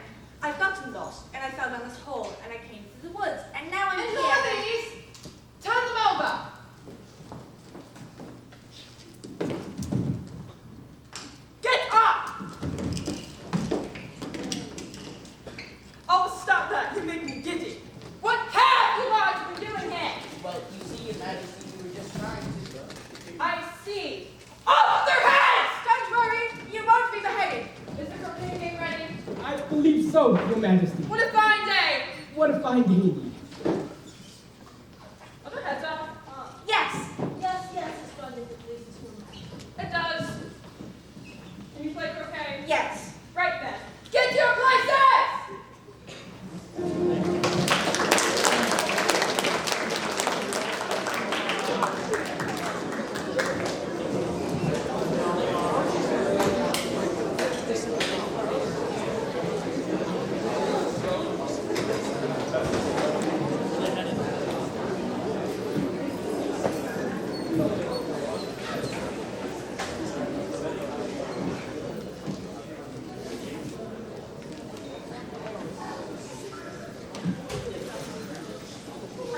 I've gotten lost, and I fell down this hole, and I came through the woods, and now I'm And here. who are these? Turn them over! Get up! Oh, stop that! You make me giddy. What have you large been doing here? Well, you see, Your Majesty, we were just trying to. I see. Off their heads! Don't worry, you won't be beheaded. Is the croquet game ready? I believe so, Your Majesty. What a fine day! What a fine day indeed. Are the heads up? Yes. Yes, it's splendid that this is one. It does. Can you play croquet? Yes. Right then. Get to your places!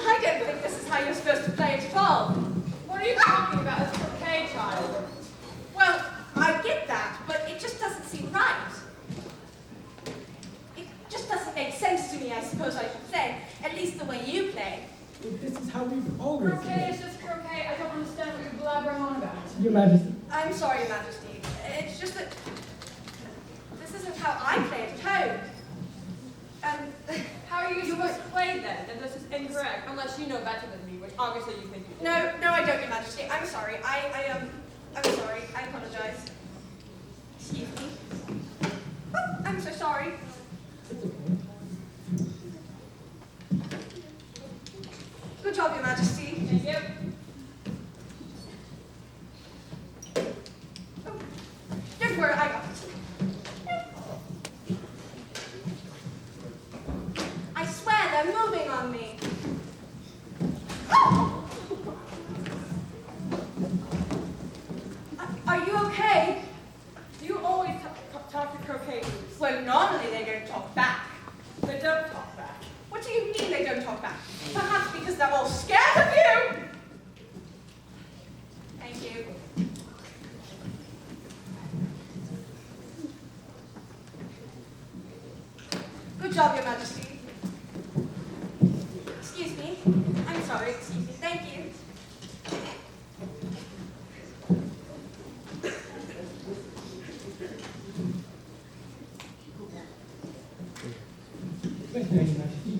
I don't think this is how you're supposed to play it at all. What are you talking about? It's croquet, child. Well, I get that, but it just doesn't seem right. It just doesn't make sense to me, I suppose I should say. At least the way you play. This is how we've always Croquet played. is just croquet. I don't understand what you're blabbering on about. Your Majesty. I'm sorry, Your Majesty. It's just that this isn't how I play it at home. How are you supposed to play then? Then this is incorrect, unless you know better than me, which obviously you think you do. No, I don't, Your Majesty. I'm sorry. I'm sorry. I apologize. Excuse me. Oh, I'm so sorry. Good job, Your Majesty. Thank you. Oh, don't worry, I got it. I swear they're moving on me. Oh! Are you okay? Do you always talk to croquet moves? Well, normally they don't talk back. They don't talk back. What do you mean they don't talk back? Perhaps because they're all scared of you. Thank you. Good job, Your Majesty. Excuse me. I'm sorry, excuse me. Thank you. Thank you, Your Majesty.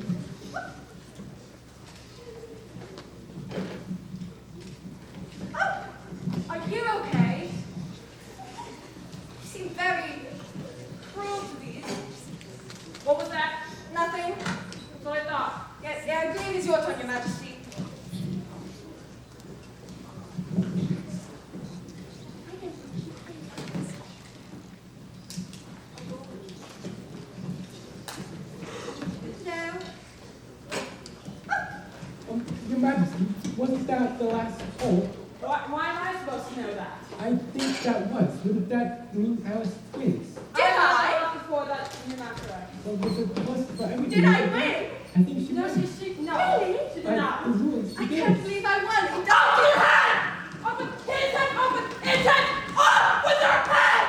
Oh, are you okay? You seem very cruel to these. What was that? Nothing. That's what I thought. Yes, yeah, I believe it's your turn, Your Majesty. No. Your Majesty, wasn't that the last hole? Why am I supposed to know that? I think that was. Wouldn't that mean Alice wins? Did I? Before that, you're not correct. Well, was it plus for everything? Did I win? I think she No, won. no, Really? she did not. I can't believe I won. It Off with does. your head! Off with his head! Off with his head! Off with your head!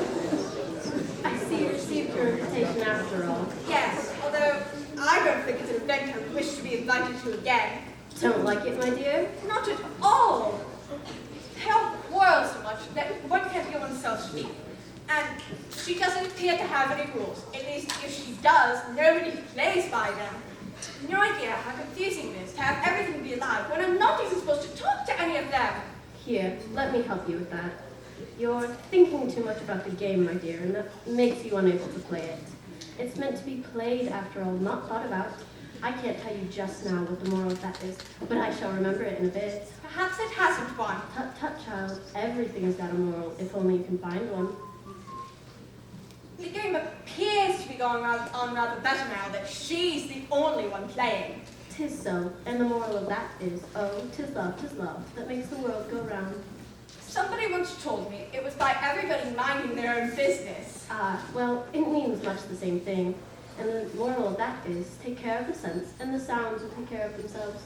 I see you received your invitation after all. Yes, although I don't think it's an event I wish to be invited to again. Don't like it, my dear? Not at all. They all quarrel so much that one can't hear oneself speak. And she doesn't appear to have any rules. At least if she does, nobody plays by them. No idea how confusing it is to have everything be allowed when I'm not even supposed to talk to any of them. Here, let me help you with that. You're thinking too much about the game, my dear, and that makes you unable to play it. It's meant to be played, after all, not thought about. I can't tell you just now what the moral of that is, but I shall remember it in a bit. Perhaps it hasn't one. Tut tut, child. Everything's got a moral, if only you can find one. The game appears to be going on rather better now that she's the only one playing. 'Tis so, and the moral of that is, oh, 'tis love, that makes the world go round. Somebody once told me it was by everybody minding their own business. Well, it means much the same thing. And the moral of that is, take care of the sense, and the sounds will take care of themselves.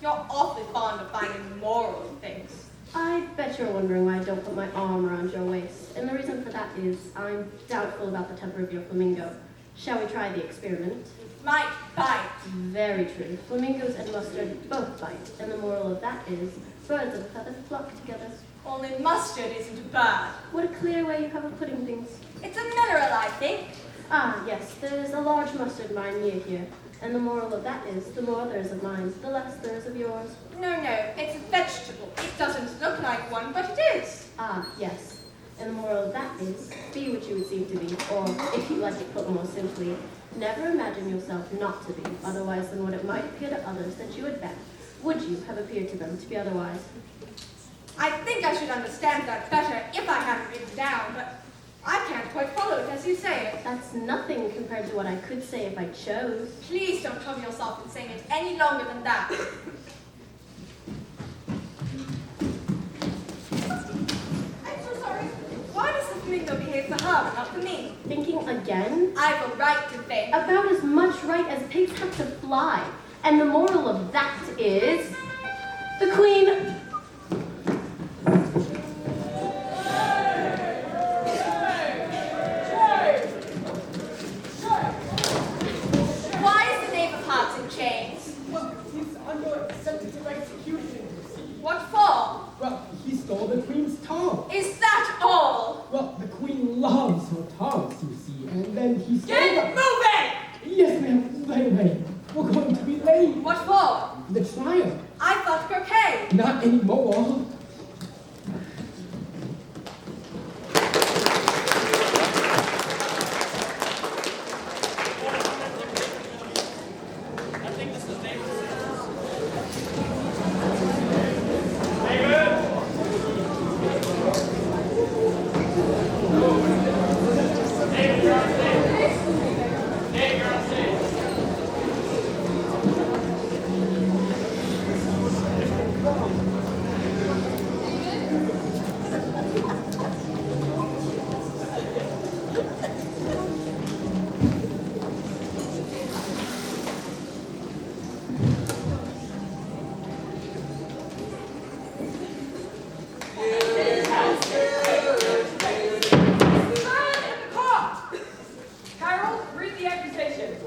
You're awfully fond of finding moral in things. I bet you're wondering why I don't put my arm around your waist. And the reason for that is, I'm doubtful about the temper of your flamingo. Shall we try the experiment? Might bite. Very true. Flamingos and mustard both bite. And the moral of that is, birds of a feather flock together. Only mustard isn't a bird. What a clear way you have of putting things. It's a mineral, I think. Ah, yes, there's a large mustard mine near here. And the moral of that is, the more there is of mine, the less there is of yours. No, it's a vegetable. It doesn't look like one, but it is. Ah, yes. And the moral of that is, be what you would seem to be, or, if you like it put more simply, never imagine yourself not to be, otherwise than what it might appear to others that you had been. Would you have appeared to them to be otherwise? I think I should understand that better if I had it written down, but I can't quite follow it as you say it. That's nothing compared to what I could say if I chose. Please don't trouble yourself in saying it any longer than that. I'm so sorry. Why does the flamingo behave for her and not for me? Thinking again? I've a right to think. About as much right as pigs have to fly. And the moral of that is, the queen... Why is the knave of hearts in chains? Well, he's under sentence of execution, you see. What for? Well, he stole the queen's tongue. Is that all? Well, the queen loves her tongues, you see, and then he stole Get them. moving! Yes, ma'am, right away. We're going to be late. What for? The trial. I thought croquet. Not anymore.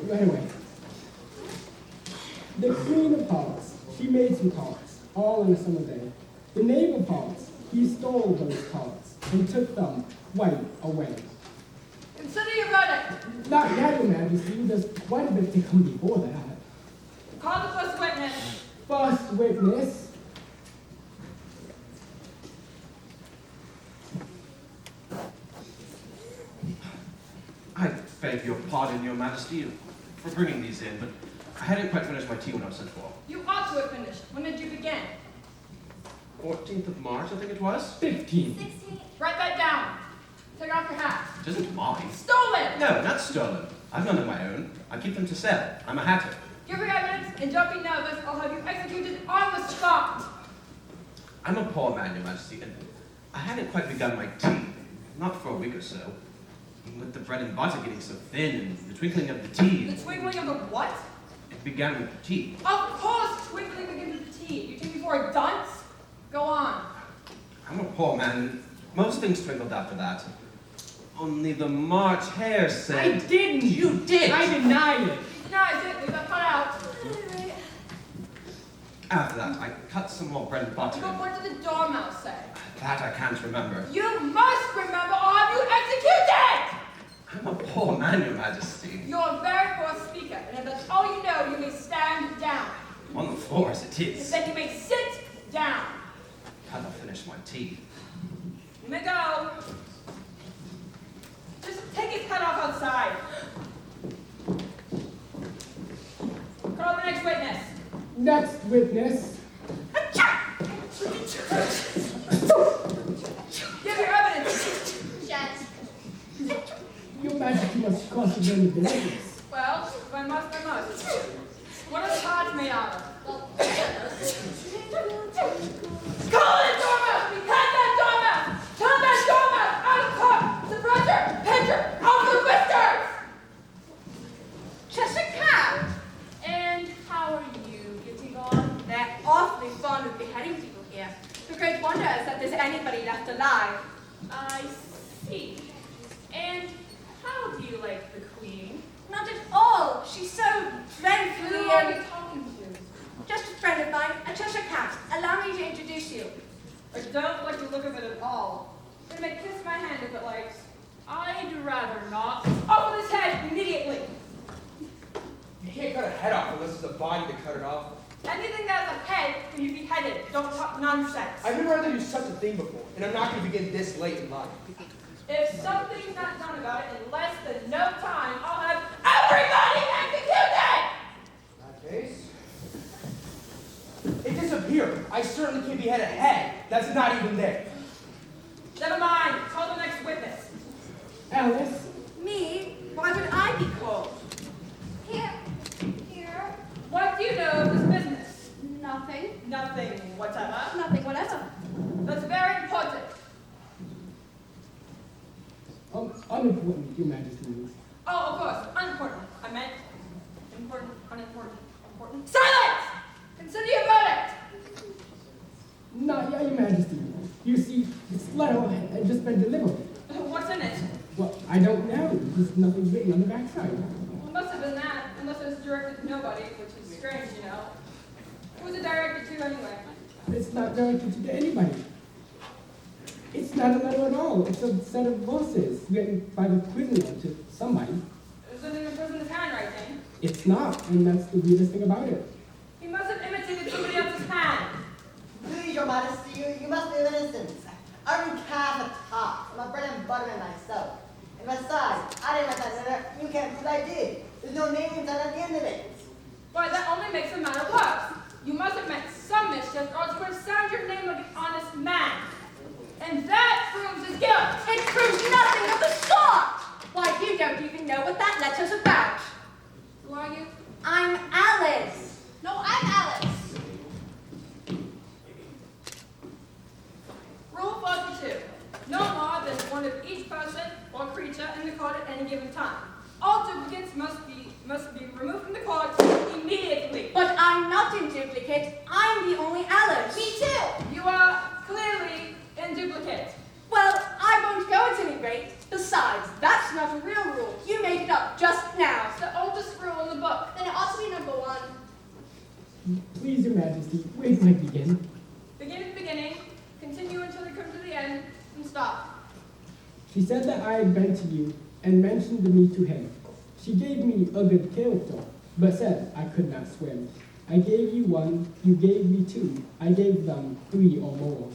Right away. The queen of hearts, she made some cards, all in a summer day. The knave of hearts, he stole those cards and took them right away. Consider your verdict. Not yet, Your Majesty, there's quite a bit to come before that. Call the first witness. First witness. I beg your pardon, Your Majesty, for bringing these in, but I hadn't quite finished my tea when I was sent for. You ought to have finished. When did you begin? 14th of March, I think it was? 15. Write that down. Take off your hat. It isn't mine. Stolen! No, not stolen. I've none of my own. I keep them to sell. I'm a hatter. Give your evidence and don't be nervous. I'll have you executed on the spot. I'm a poor man, Your Majesty, and I hadn't quite begun my tea. Not for a week or so. With the bread and butter getting so thin and the twinkling of the tea. The twinkling of the what? It began with the tea. Of course, twinkling begins with the T. You take me for a dunce? Go on. I'm a poor man, and most things twinkled after that. Only the March Hare said... I didn't! You did! I denied it! Nice, we got cut out. After that, I cut some more bread and butter. But what did the dormouse say? That I can't remember. You must remember, or have you executed? I'm a poor man, Your Majesty. You're a very poor speaker, and if that's all you know, you may stand down. On the floor as it And is. then you may sit down. Can't I finish my tea? You may go. Just take his head off outside. Call the next witness. Next witness. Give your evidence. Shut. Your Majesty must cross-examine the witness. Well, if I must, I must. What are the cards made out of? Well, Call it dormouse! We had that dormouse! Turn that dormouse out of cup! Suppressor! Pitcher! Out the whiskers! Cheshire Cat! And how are you getting on? They're awfully fond of beheading people here. The great wonder is that there's anybody left alive. I see. And how do you like the Queen? Not at all. She's so dreadfully... Who are you talking to? Just a friend of mine, a Cheshire Cat. Allow me to introduce you. I don't like the look of it at all. It may kiss my hand if it likes. I'd rather not. Off with his head immediately! You can't cut a head off unless there's a body to cut it off. Anything that has a head can be beheaded. Don't talk nonsense. I've never heard them do such a thing before, and I'm not going to begin this late in life. If something's not done about it in less than no time, I'll have everybody executed! In that case, it disappeared. I certainly can't behead a head that's not even there. Never mind. Call the next witness. Alice. Me? Why would I be called? here. What do you know of this business? Nothing. Nothing whatever. Nothing whatever. That's very important. Unimportant, Your Majesty. Oh, of course. Unimportant. I meant important, unimportant, important. Silence! Consider your verdict! Not yet, Your Majesty. You see, this letter had just been delivered. What's in it? Well, I don't know. There's nothing written on the backside. Well, it must have been that, unless it was directed to nobody, which is strange, you know. Who was it directed to anyway? It's not directed to anybody. It's not a letter at all. It's a set of verses written by the prisoner to somebody. Is it in the prisoner's handwriting? It's not, and that's the weirdest thing about it. He must have imitated somebody else's hand. Please, Your Majesty, you must be of innocence. I don't care for top. I'm a bread and butter myself. And besides, I didn't write that letter. You can't prove I did. There's no names on at the end of it. Why, that only makes the matter worse. You must have meant some mischief, or else you would have signed your name like an honest man. And that proves his guilt. It proves nothing of the sort! Why, you don't even know what that letter's about. Who are you? I'm Alice. No, I'm Alice. Rule 42. No more than one of each person or creature in the court at any given time. All duplicates must be removed from the court immediately. But I'm not in duplicate. I'm the only Alice. Me too. You are clearly in duplicate. Well, I won't go at any rate. Besides, that's not a real rule. You made it up just now. It's the oldest rule in the book. Then it ought to be number 1. Please, Your Majesty, where can I begin? Begin at the beginning, continue until you come to the end, and stop. She said that I had been to you and mentioned me to him. She gave me a good character, but said I could not swim. I gave you 1, you gave me 2, I gave them 3 or more.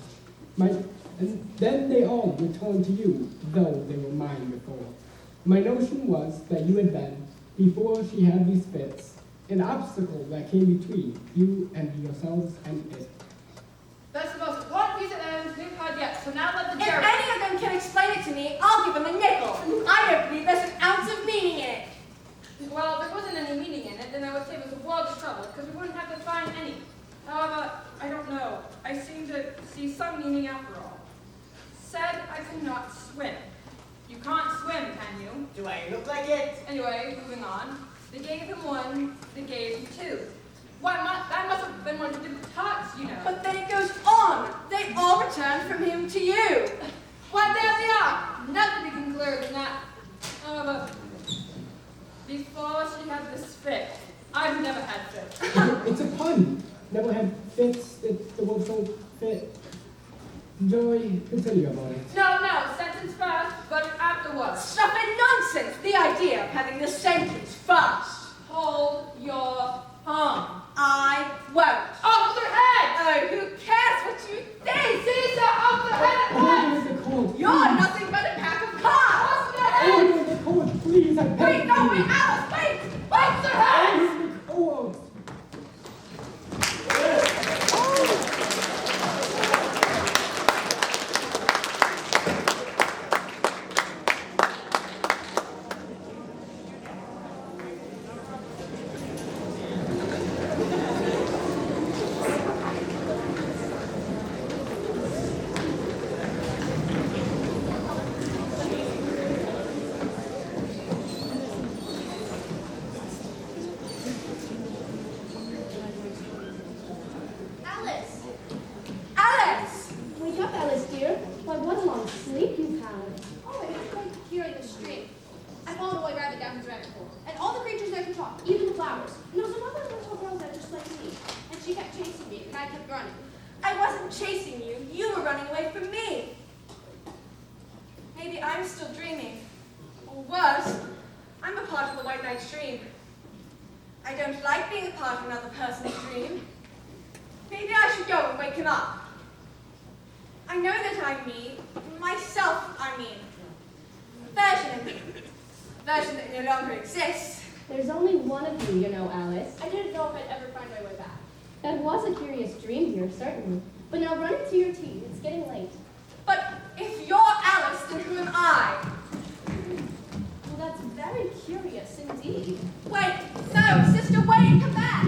And then they all returned to you, though they were mine before. My notion was that you had been, before she had these fits, an obstacle that came between you and yourselves and it. That's the most important piece of evidence we've heard yet, so now let the If jury... any of them can explain it to me, I'll give them a nickel. I don't believe there's an ounce of meaning in it. Well, there wasn't any meaning in it, then I would save us a world of trouble, because we wouldn't have to find any. However, I don't know. I seem to see some meaning after all. Said I could not swim. You can't swim, can you? Do I look like it? Anyway, moving on. They gave him one, they gave him two. That must have been one of the tarts, you know. But then it goes on. They all return from him to you. Why, there they are. Nothing can be clearer than that. However, before she had this fit, I've never had fits. It's a pun. Never had fits that the world don't fit. Joy, continue about it. No, sentence first, but afterwards. Stuff and nonsense. The idea of having the sentence first. Hold your tongue. I won't. Off the head! Oh, who cares what you think? Caesar, off the head at once! Order the court, You're nothing but a pack of cards. Off the head! Order the court, please, I beg Wait, no, you. wait, Alice, wait! Off the head! Order the court. Alice! Alice! Wake up, Alice, dear. Why, what a long sleep you've had. Oh, I was right here in the stream. I followed a white rabbit down his rabbit hole, and all the creatures there can talk, even the flowers. And there was another little girl there just like me, and she kept chasing me, and I kept running. I wasn't chasing you. You were running away from me. Maybe I'm still dreaming. Or worse, I'm a part of the White Knight's dream. I don't like being a part of another person's dream. Maybe I should go and wake him up. I know that I'm me. Myself, I mean. Version of me. Version that no longer exists. There's only one of you, you know, Alice. I didn't know if I'd ever find my way back. That was a curious dream, dear, certainly. But now run into your tea. It's getting late. But if you're Alice, then who am I? Well, that's very curious indeed. Wait, no, sister, wait, come back.